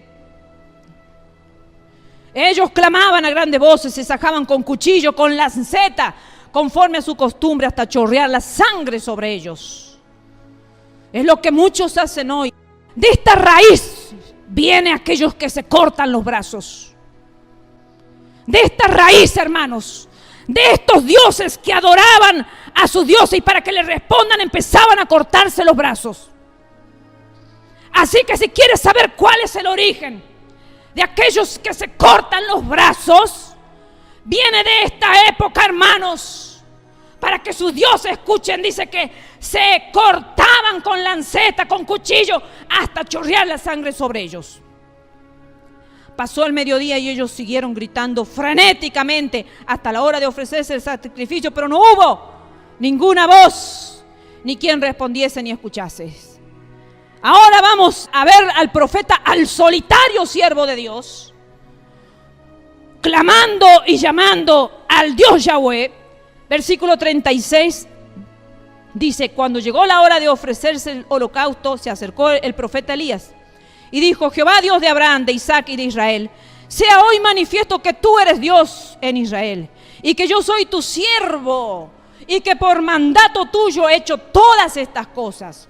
Speaker 1: ellos clamaban a grandes voces, se sacaban con cuchillo, con lanceta, conforme a su costumbre, hasta chorrear la sangre sobre ellos. Es lo que muchos hacen hoy. De esta raíz vienen aquellos que se cortan los brazos. De esta raíz, hermanos, de estos dioses que adoraban a sus dioses y para que le respondan empezaban a cortarse los brazos. Así que si quieres saber cuál es el origen de aquellos que se cortan los brazos, viene de esta época, hermanos. Para que sus dioses escuchen, dice que se cortaban con lanceta, con cuchillo, hasta chorrear la sangre sobre ellos. Pasó el mediodía y ellos siguieron gritando frenéticamente hasta la hora de ofrecerse el sacrificio, pero no hubo ninguna voz, ni quien respondiese ni escuchase. Ahora vamos a ver al profeta, al solitario siervo de Dios, clamando y llamando al Dios Yahweh. Versículo 36 dice: cuando llegó la hora de ofrecerse el holocausto, se acercó el profeta Elías y dijo: Jehová, Dios de Abraham, de Isaac y de Israel, sea hoy manifiesto que tú eres Dios en Israel, y que yo soy tu siervo, y que por mandato tuyo he hecho todas estas cosas.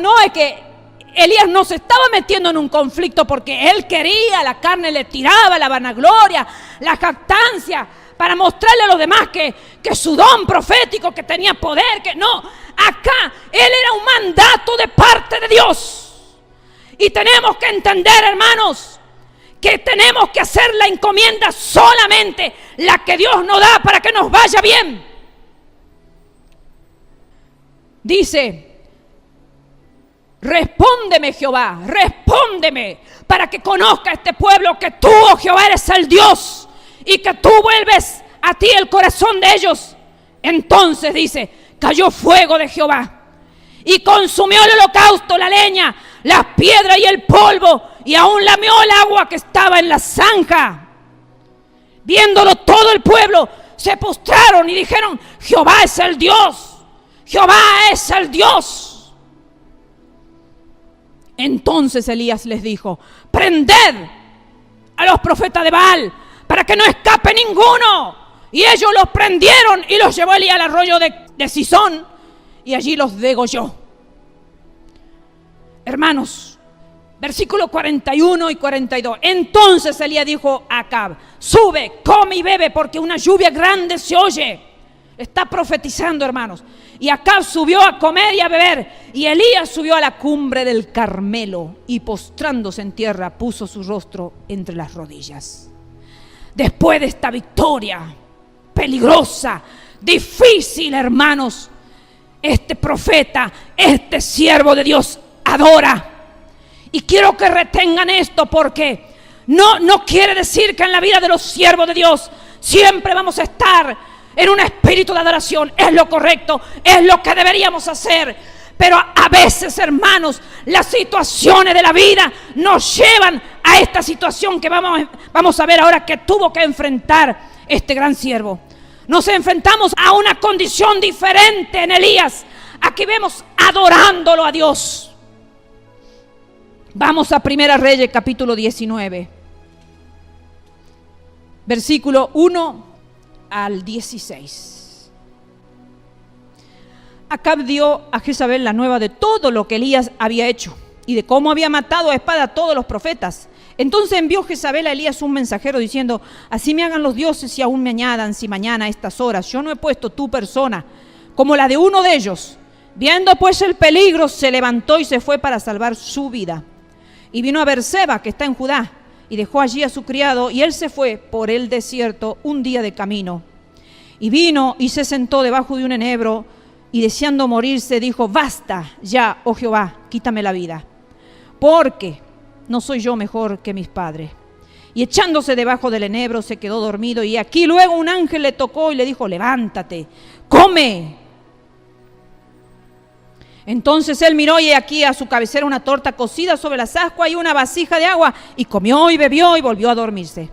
Speaker 1: No, es que Elías no se estaba metiendo en un conflicto porque él quería, la carne le tiraba, la vanagloria, la jactancia, para mostrarle a los demás que su don profético, que tenía poder, que no. Acá él era un mandato de parte de Dios. Y tenemos que entender, hermanos, que tenemos que hacer la encomienda solamente la que Dios nos da para que nos vaya bien. Dice: respóndeme, Jehová, respóndeme, para que conozca este pueblo que tú, oh Jehová, eres el Dios, y que tú vuelves a ti el corazón de ellos. Entonces, dice, cayó fuego de Jehová y consumió el holocausto, la leña, las piedras y el polvo, y aún lamió el agua que estaba en la zanja. Viéndolo todo el pueblo, se postraron y dijeron: Jehová es el Dios, Jehová es el Dios. Entonces Elías les dijo: prended a los profetas de Baal, para que no escape ninguno. Y ellos los prendieron y los llevó Elías al arroyo de Sison, y allí los degolló. Hermanos, versículos 41 y 42. Entonces Elías dijo a Acab: sube, come y bebe, porque una lluvia grande se oye. Está profetizando, hermanos. Y Acab subió a comer y a beber. Y Elías subió a la cumbre del Carmelo y postrándose en tierra puso su rostro entre las rodillas. Después de esta victoria peligrosa, difícil, hermanos, este profeta, este siervo de Dios adora. Y quiero que retengan esto, porque no quiere decir que en la vida de los siervos de Dios siempre vamos a estar en un espíritu de adoración. Es lo correcto, es lo que deberíamos hacer. Pero a veces, hermanos, las situaciones de la vida nos llevan a esta situación que vamos a ver ahora que tuvo que enfrentar este gran siervo. Nos enfrentamos a una condición diferente en Elías. Aquí vemos adorándolo a Dios. Vamos a Primera Reyes, capítulo 19. Versículo 1 al 16. Acab dio a Jezabel la nueva de todo lo que Elías había hecho y de cómo había matado a espada a todos los profetas. Entonces envió Jezabel a Elías un mensajero diciendo: así me hagan los dioses y aún me añadan si mañana a estas horas yo no he puesto tu persona como la de uno de ellos. Viendo pues el peligro, se levantó y se fue para salvar su vida. Y vino a Berseba, que está en Judá, y dejó allí a su criado, y él se fue por el desierto un día de camino. Y vino y se sentó debajo de un enebro, y deseando morirse dijo: basta ya, oh Jehová, quítame la vida, porque no soy yo mejor que mis padres. Y echándose debajo del enebro se quedó dormido, y aquí luego un ángel le tocó y le dijo: levántate, come. Entonces él miró y aquí a su cabecera una torta cocida sobre las ascuas y una vasija de agua, y comió y bebió y volvió a dormirse.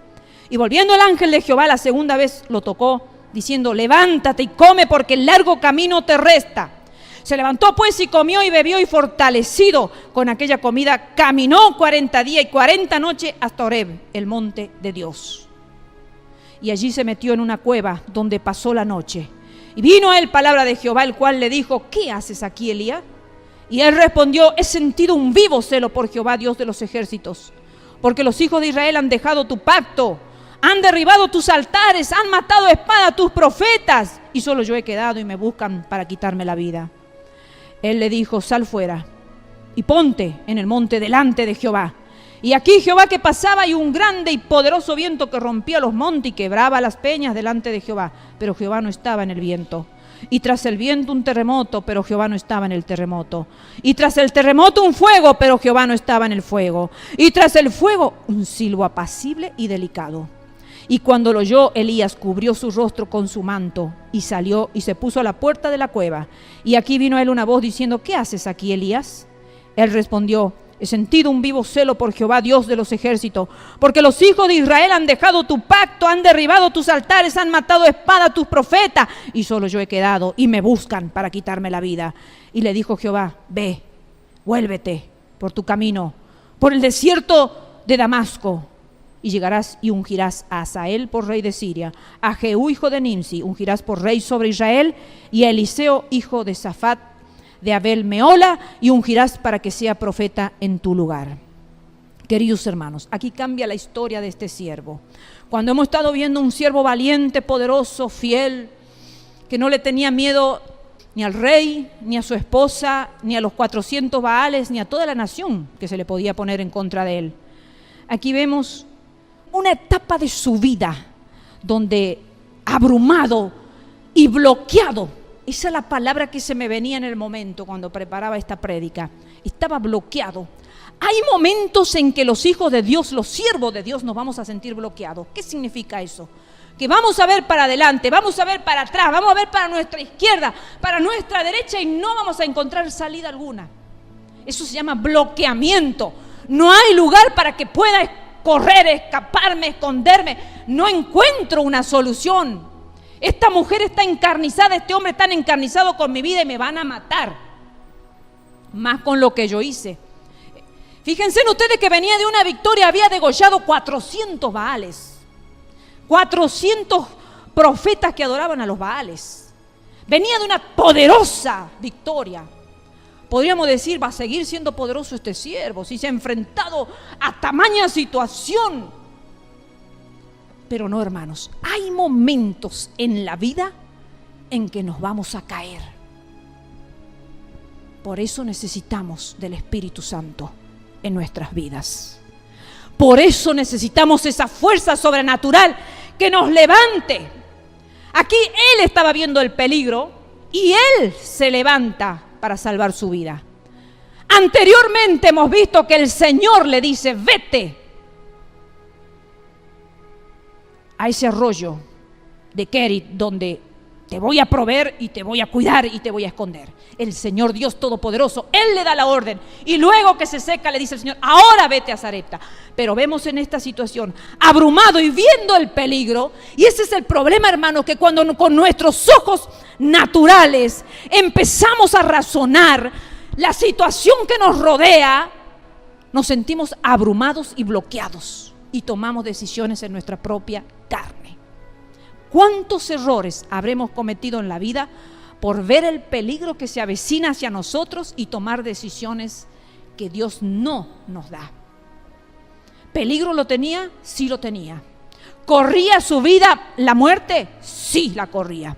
Speaker 1: Y volviendo el ángel de Jehová la segunda vez lo tocó, diciendo: levántate y come, porque el largo camino te resta. Se levantó pues y comió y bebió, y fortalecido con aquella comida caminó 40 días y 40 noches hasta Horeb, el monte de Dios. Y allí se metió en una cueva donde pasó la noche. Y vino a él palabra de Jehová, el cual le dijo: ¿qué haces aquí, Elías? Y él respondió: he sentido un vivo celo por Jehová, Dios de los ejércitos, porque los hijos de Israel han dejado tu pacto, han derribado tus altares, han matado a espada a tus profetas, y solo yo he quedado y me buscan para quitarme la vida. Él le dijo: sal fuera y ponte en el monte delante de Jehová. Y aquí Jehová que pasaba, y un grande y poderoso viento que rompía los montes y quebraba las peñas delante de Jehová. Pero Jehová no estaba en el viento. Y tras el viento un terremoto, pero Jehová no estaba en el terremoto. Y tras el terremoto un fuego, pero Jehová no estaba en el fuego. Y tras el fuego un silbo apacible y delicado. Y cuando lo oyó, Elías cubrió su rostro con su manto y salió y se puso a la puerta de la cueva. Y aquí vino a él una voz diciendo: ¿qué haces aquí, Elías? Él respondió: he sentido un vivo celo por Jehová, Dios de los ejércitos, porque los hijos de Israel han dejado tu pacto, han derribado tus altares, han matado a espada a tus profetas, y solo yo he quedado, y me buscan para quitarme la vida. Y le dijo Jehová: ve, vuélvete por tu camino, por el desierto de Damasco, y llegarás y ungirás a Asael por rey de Siria, a Jehú hijo de Nimsi ungirás por rey sobre Israel, y a Eliseo hijo de Safat de Abel Meola, y ungirás para que sea profeta en tu lugar. Queridos hermanos, aquí cambia la historia de este siervo. Cuando hemos estado viendo un siervo valiente, poderoso, fiel, que no le tenía miedo ni al rey, ni a su esposa, ni a los 400 Baales, ni a toda la nación que se le podía poner en contra de él. Aquí vemos una etapa de su vida donde abrumado y bloqueado. Esa es la palabra que se me venía en el momento cuando preparaba esta prédica. Estaba bloqueado. Hay momentos en que los hijos de Dios, los siervos de Dios, nos vamos a sentir bloqueados. ¿Qué significa eso? Que vamos a ver para adelante, vamos a ver para atrás, vamos a ver para nuestra izquierda, para nuestra derecha, y no vamos a encontrar salida alguna. Eso se llama bloqueamiento. No hay lugar para que pueda correr, escaparme, esconderme. No encuentro una solución. Esta mujer está encarnizada, este hombre está encarnizado con mi vida y me van a matar. Más con lo que yo hice. Fíjense ustedes que venía de una victoria, había degollado 400 Baales. 400 profetas que adoraban a los Baales. Venía de una poderosa victoria. Podríamos decir: va a seguir siendo poderoso este siervo si se ha enfrentado a tamaña situación. Pero no, hermanos, hay momentos en la vida en que nos vamos a caer. Por eso necesitamos del Espíritu Santo en nuestras vidas. Por eso necesitamos esa fuerza sobrenatural que nos levante. Aquí él estaba viendo el peligro y él se levanta para salvar su vida. Anteriormente hemos visto que el Señor le dice: vete a ese arroyo de Kerit, donde te voy a proveer y te voy a cuidar y te voy a esconder. El Señor Dios Todopoderoso, Él le da la orden, y luego que se seca le dice el Señor: ahora vete a Sarepta. Pero vemos en esta situación, abrumado y viendo el peligro, y ese es el problema, hermano, que cuando con nuestros ojos naturales empezamos a razonar la situación que nos rodea, nos sentimos abrumados y bloqueados y tomamos decisiones en nuestra propia carne. ¿Cuántos errores habremos cometido en la vida por ver el peligro que se avecina hacia nosotros y tomar decisiones que Dios no nos da? ¿Peligro lo tenía? Sí lo tenía. ¿Corría su vida la muerte? Sí la corría.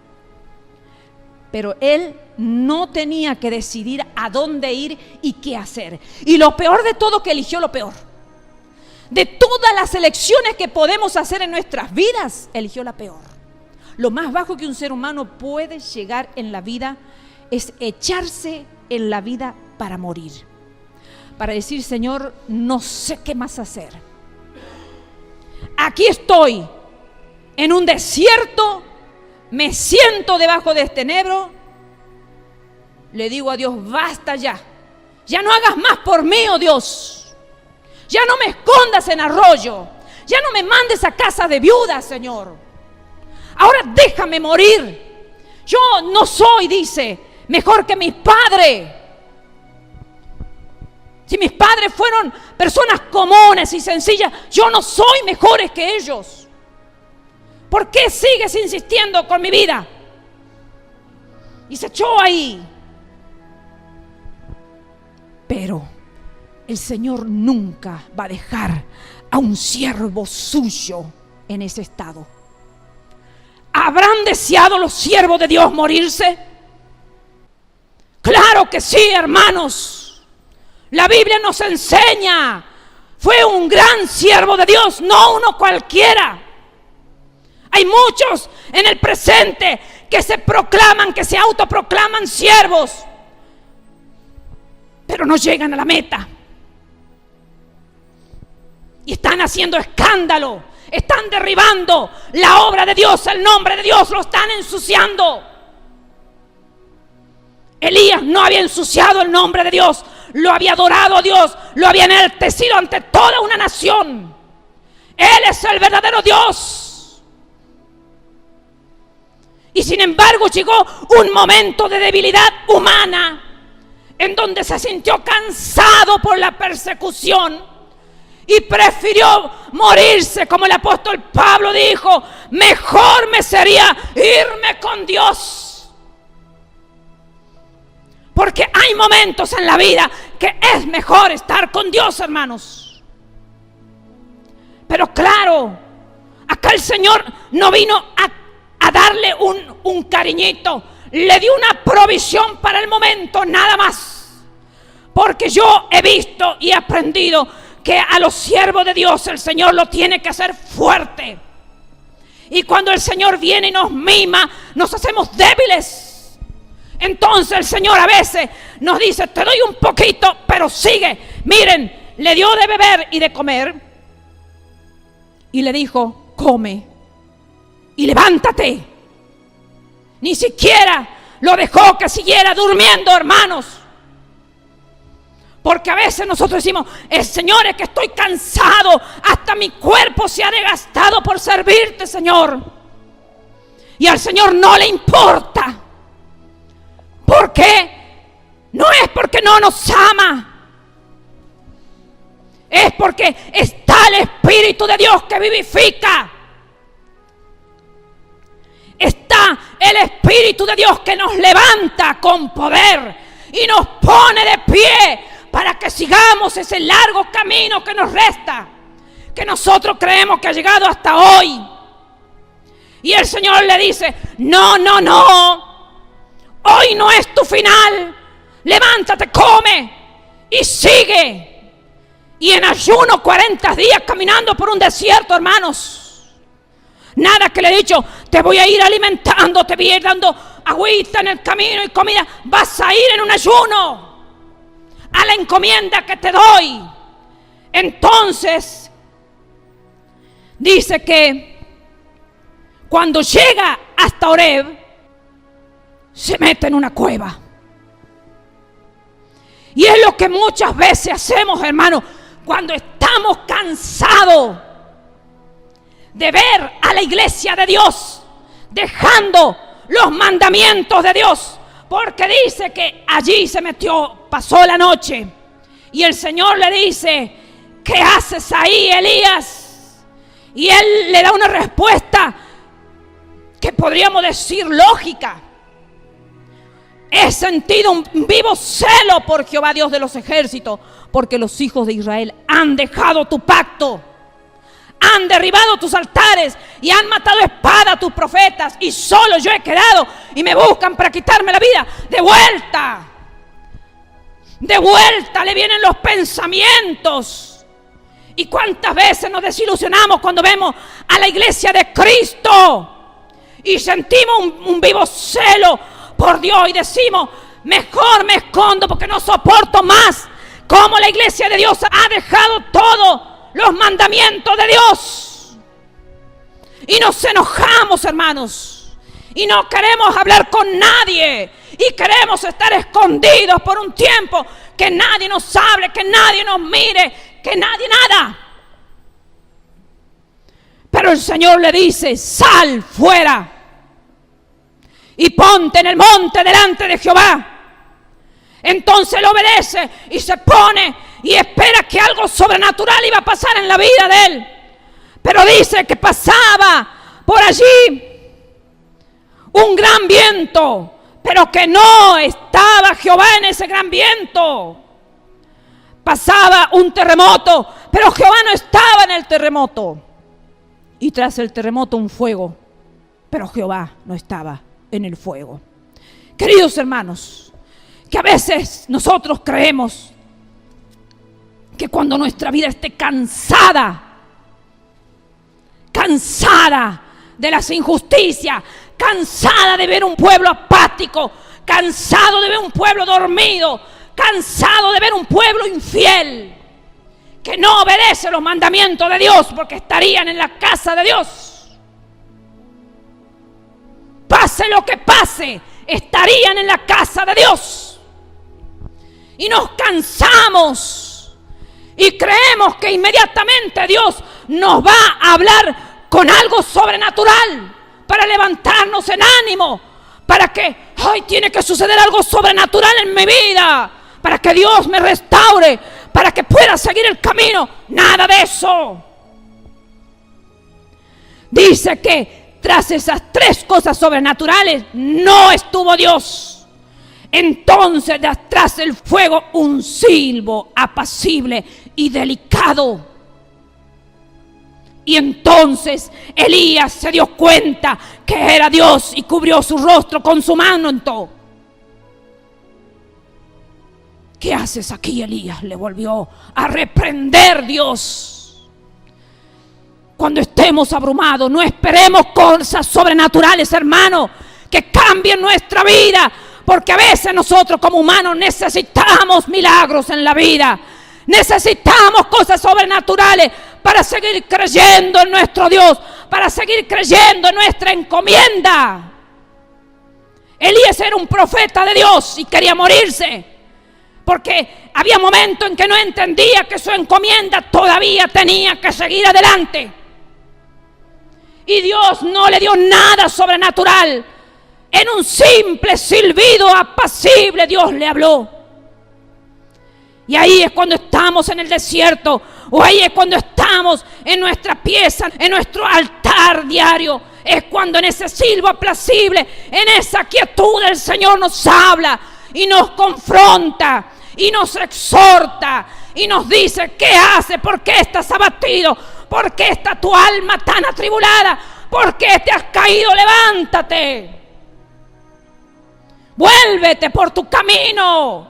Speaker 1: Pero él no tenía que decidir a dónde ir y qué hacer. Y lo peor de todo, que eligió lo peor. De todas las elecciones que podemos hacer en nuestras vidas, eligió la peor. Lo más bajo que un ser humano puede llegar en la vida es echarse en la vida para morir. Para decir: Señor, no sé qué más hacer. Aquí estoy, en un desierto, me siento debajo de este enebro. Le digo a Dios: basta ya. Ya no hagas más por mí, oh Dios. Ya no me escondas en arroyo. Ya no me mandes a casa de viudas, Señor. Ahora déjame morir. Yo no soy, dice, mejor que mis padres. Si mis padres fueron personas comunes y sencillas, yo no soy mejores que ellos. ¿Por qué sigues insistiendo con mi vida? Y se echó ahí. Pero el Señor nunca va a dejar a un siervo suyo en ese estado. ¿Habrán deseado los siervos de Dios morirse? Claro que sí, hermanos. La Biblia nos enseña. Fue un gran siervo de Dios, no uno cualquiera. Hay muchos en el presente que se proclaman, que se autoproclaman siervos, pero no llegan a la meta. Y están haciendo escándalo, están derribando la obra de Dios, el nombre de Dios, lo están ensuciando. Elías no había ensuciado el nombre de Dios, lo había adorado a Dios, lo había enaltecido ante toda una nación. Él es el verdadero Dios. Y sin embargo llegó un momento de debilidad humana en donde se sintió cansado por la persecución y prefirió morirse, como el apóstol Pablo dijo: mejor me sería irme con Dios. Porque hay momentos en la vida que es mejor estar con Dios, hermanos. Pero claro, acá el Señor no vino a darle un cariñito, le dio una provisión para el momento, nada más. Porque yo he visto y he aprendido que a los siervos de Dios el Señor lo tiene que hacer fuerte. Y cuando el Señor viene y nos mima, nos hacemos débiles. Entonces el Señor a veces nos dice: te doy un poquito, pero sigue. Miren, le dio de beber y de comer y le dijo: come y levántate. Ni siquiera lo dejó que siguiera durmiendo, hermanos. Porque a veces nosotros decimos: Señor, es que estoy cansado, hasta mi cuerpo se ha desgastado por servirte, Señor. Y al Señor no le importa. ¿Por qué? No es porque no nos ama, es porque está el Espíritu de Dios que vivifica. Está el Espíritu de Dios que nos levanta con poder y nos pone de pie para que sigamos ese largo camino que nos resta, que nosotros creemos que ha llegado hasta hoy. Y el Señor le dice: no, hoy no es tu final. Levántate, come y sigue. Y en ayuno 40 días caminando por un desierto, hermanos. Nada que le he dicho, te voy a ir alimentando, te voy a ir dando agüita en el camino y comida. Vas a ir en un ayuno a la encomienda que te doy. Entonces, dice que cuando llega hasta Horeb, se mete en una cueva. Y es lo que muchas veces hacemos, hermano, cuando estamos cansados de ver a la iglesia de Dios dejando los mandamientos de Dios, porque dice que allí se metió, pasó la noche, y el Señor le dice: ¿qué haces ahí, Elías? Y él le da una respuesta que podríamos decir lógica. He sentido un vivo celo por Jehová Dios de los ejércitos, porque los hijos de Israel han dejado tu pacto, han derribado tus altares y han matado a espada a tus profetas, y solo yo he quedado y me buscan para quitarme la vida. De vuelta le vienen los pensamientos. ¿Y cuántas veces nos desilusionamos cuando vemos a la iglesia de Cristo y sentimos un vivo celo por Dios y decimos: mejor me escondo porque no soporto más cómo la iglesia de Dios ha dejado todos los mandamientos de Dios? Y nos enojamos, hermanos, y no queremos hablar con nadie, y queremos estar escondidos por un tiempo, que nadie nos hable, que nadie nos mire, que nadie nada. Pero el Señor le dice: sal fuera y ponte en el monte delante de Jehová. Entonces él obedece y se pone y espera que algo sobrenatural iba a pasar en la vida de él. Pero dice que pasaba por allí un gran viento, pero que no estaba Jehová en ese gran viento. Pasaba un terremoto, pero Jehová no estaba en el terremoto. Y tras el terremoto un fuego, pero Jehová no estaba en el fuego. Queridos hermanos, que a veces nosotros creemos que cuando nuestra vida esté cansada de las injusticias, cansada de ver un pueblo apático, cansado de ver un pueblo dormido, cansado de ver un pueblo infiel, que no obedece los mandamientos de Dios, porque estarían en la casa de Dios. Pase lo que pase, estarían en la casa de Dios. Y nos cansamos y creemos que inmediatamente Dios nos va a hablar con algo sobrenatural para levantarnos en ánimo, para que hoy tiene que suceder algo sobrenatural en mi vida, para que Dios me restaure, para que pueda seguir el camino. Nada de eso. Dice que tras esas tres cosas sobrenaturales no estuvo Dios. Entonces, tras el fuego, un silbo apacible y delicado. Y entonces Elías se dio cuenta que era Dios y cubrió su rostro con su manto. ¿Qué haces aquí, Elías? Le volvió a reprender Dios. Cuando estemos abrumados, no esperemos cosas sobrenaturales, hermano, que cambien nuestra vida, porque a veces nosotros como humanos necesitamos milagros en la vida, necesitamos cosas sobrenaturales para seguir creyendo en nuestro Dios, para seguir creyendo en nuestra encomienda. Elías era un profeta de Dios y quería morirse, porque había momentos en que no entendía que su encomienda todavía tenía que seguir adelante. Y Dios no le dio nada sobrenatural. En un simple silbido apacible Dios le habló. Y ahí es cuando estamos en el desierto, o ahí es cuando estamos en nuestra pieza, en nuestro altar diario. Es cuando en ese silbo apacible, en esa quietud el Señor nos habla y nos confronta y nos exhorta y nos dice: ¿qué haces? ¿Por qué estás abatido? ¿Por qué está tu alma tan atribulada? ¿Por qué te has caído? Levántate.
Speaker 2: vuélvete por tu camino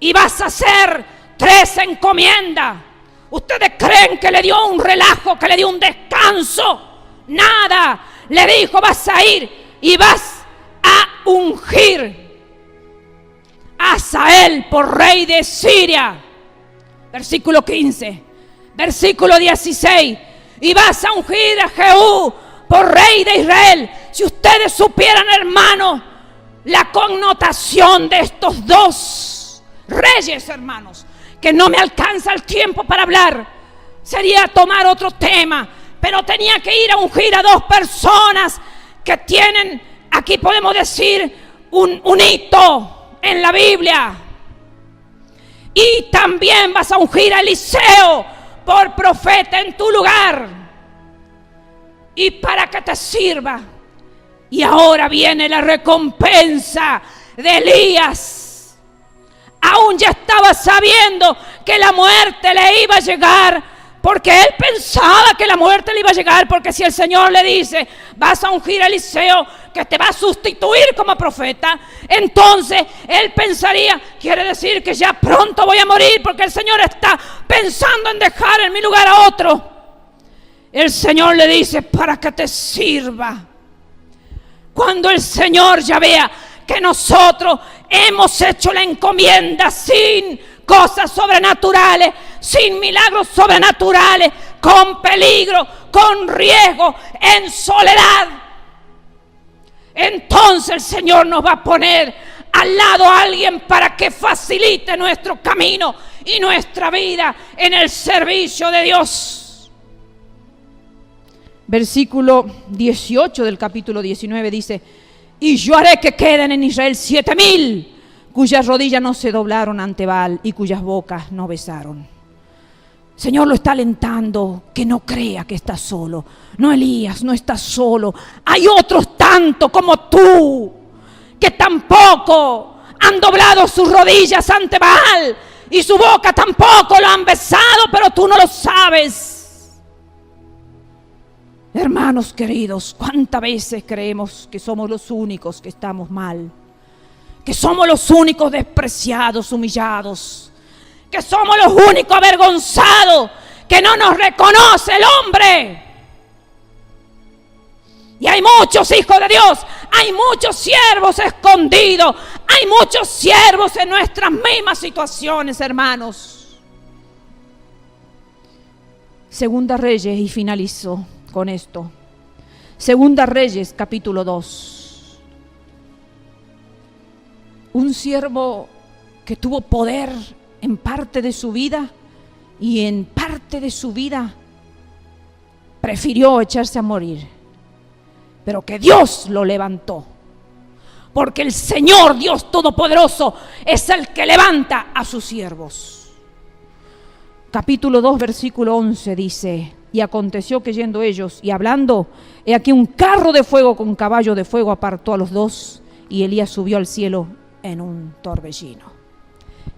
Speaker 2: y vas a hacer 3 encomiendas. ¿Ustedes creen que le dio un relajo, que le dio un descanso? Nada. Le dijo, vas a ir y vas a ungir a Hazael por rey de Siria. Versículo 15. Versículo 16. Y vas a ungir a Jehú por rey de Israel. Si ustedes supieran, hermanos, la connotación de estos 2 reyes, hermanos, que no me alcanza el tiempo para hablar, sería tomar otro tema, pero tenía que ir a ungir a 2 personas que tienen, aquí podemos decir, un hito en la Biblia. Y también vas a ungir a Eliseo por profeta en tu lugar, y para que te sirva. Y ahora viene la recompensa de Elías. Aún ya estaba sabiendo que la muerte le iba a llegar, porque él pensaba que la muerte le iba a llegar, porque si el Señor le dice, vas a ungir a Eliseo, que te va a sustituir como profeta, entonces él pensaría, quiere decir que ya pronto voy a morir, porque el Señor está pensando en dejar en mi lugar a otro. El Señor le dice, para que te sirva. Cuando el Señor ya vea que nosotros hemos hecho la encomienda sin cosas sobrenaturales, sin milagros sobrenaturales, con peligro, con riesgo, en soledad, entonces el Señor nos va a poner al lado a alguien para que facilite nuestro camino y nuestra vida en el servicio de Dios.
Speaker 1: Versículo 18 del capítulo 19 dice: y yo haré que queden en Israel 7,000 cuyas rodillas no se doblaron ante Baal y cuyas bocas no besaron. Señor lo está alentando, que no crea que está solo. No, Elías, no estás solo. Hay otros tanto como tú que tampoco han doblado sus rodillas ante Baal y su boca tampoco lo han besado, pero tú no lo sabes. Hermanos queridos, ¿cuántas veces creemos que somos los únicos que estamos mal? Que somos los únicos despreciados, humillados. Que somos los únicos avergonzados, que no nos reconoce el hombre. Y hay muchos hijos de Dios, hay muchos siervos escondidos, hay muchos siervos en nuestras mismas situaciones, hermanos. Segunda Reyes, y finalizo con esto. Segunda Reyes, capítulo 2. Un siervo que tuvo poder en parte de su vida, y en parte de su vida prefirió echarse a morir, pero que Dios lo levantó, porque el Señor Dios Todopoderoso es el que levanta a sus siervos. Capítulo 2, versículo 11 dice: y aconteció que yendo ellos y hablando, he aquí un carro de fuego con caballo de fuego apartó a los dos, y Elías subió al cielo en un torbellino.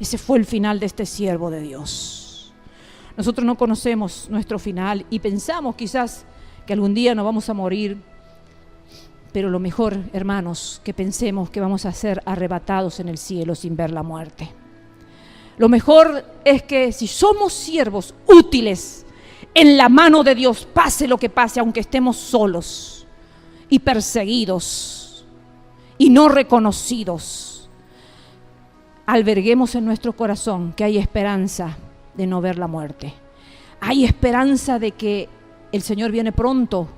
Speaker 1: Ese fue el final de este siervo de Dios. Nosotros no conocemos nuestro final y pensamos quizás que algún día nos vamos a morir, pero lo mejor, hermanos, que pensemos que vamos a ser arrebatados en el cielo sin ver la muerte. Lo mejor es que si somos siervos útiles en la mano de Dios, pase lo que pase, aunque estemos solos y perseguidos y no reconocidos, alberguemos en nuestro corazón que hay esperanza de no ver la muerte. Hay esperanza de que el Señor viene pronto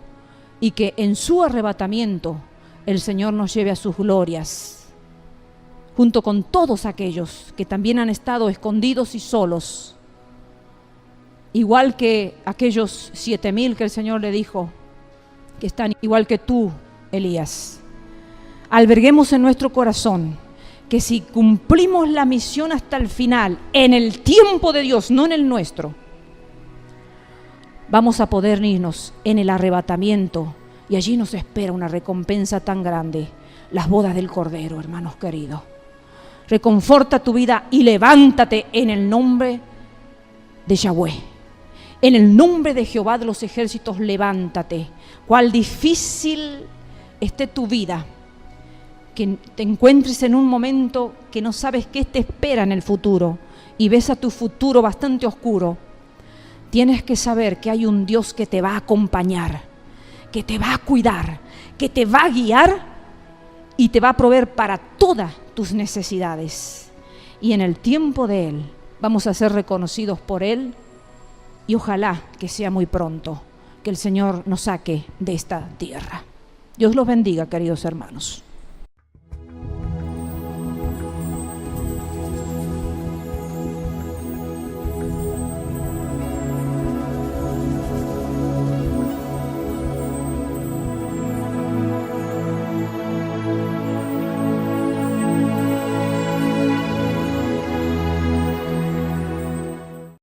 Speaker 1: y que en su arrebatamiento el Señor nos lleve a sus glorias, junto con todos aquellos que también han estado escondidos y solos, igual que aquellos 7,000 que el Señor le dijo, que están igual que tú, Elías. Alberguemos en nuestro corazón que si cumplimos la misión hasta el final, en el tiempo de Dios, no en el nuestro, vamos a poder irnos en el arrebatamiento, y allí nos espera una recompensa tan grande, las bodas del Cordero, hermanos queridos. Reconforta tu vida y levántate en el nombre de Yahweh, en el nombre de Jehová de los ejércitos, levántate. Cuál difícil esté tu vida, que te encuentres en un momento que no sabes qué te espera en el futuro y ves a tu futuro bastante oscuro, tienes que saber que hay un Dios que te va a acompañar, que te va a cuidar, que te va a guiar y te va a proveer para todas tus necesidades. Y en el tiempo de Él vamos a ser reconocidos por Él, y ojalá que sea muy pronto que el Señor nos saque de esta tierra. Dios los bendiga, queridos hermanos.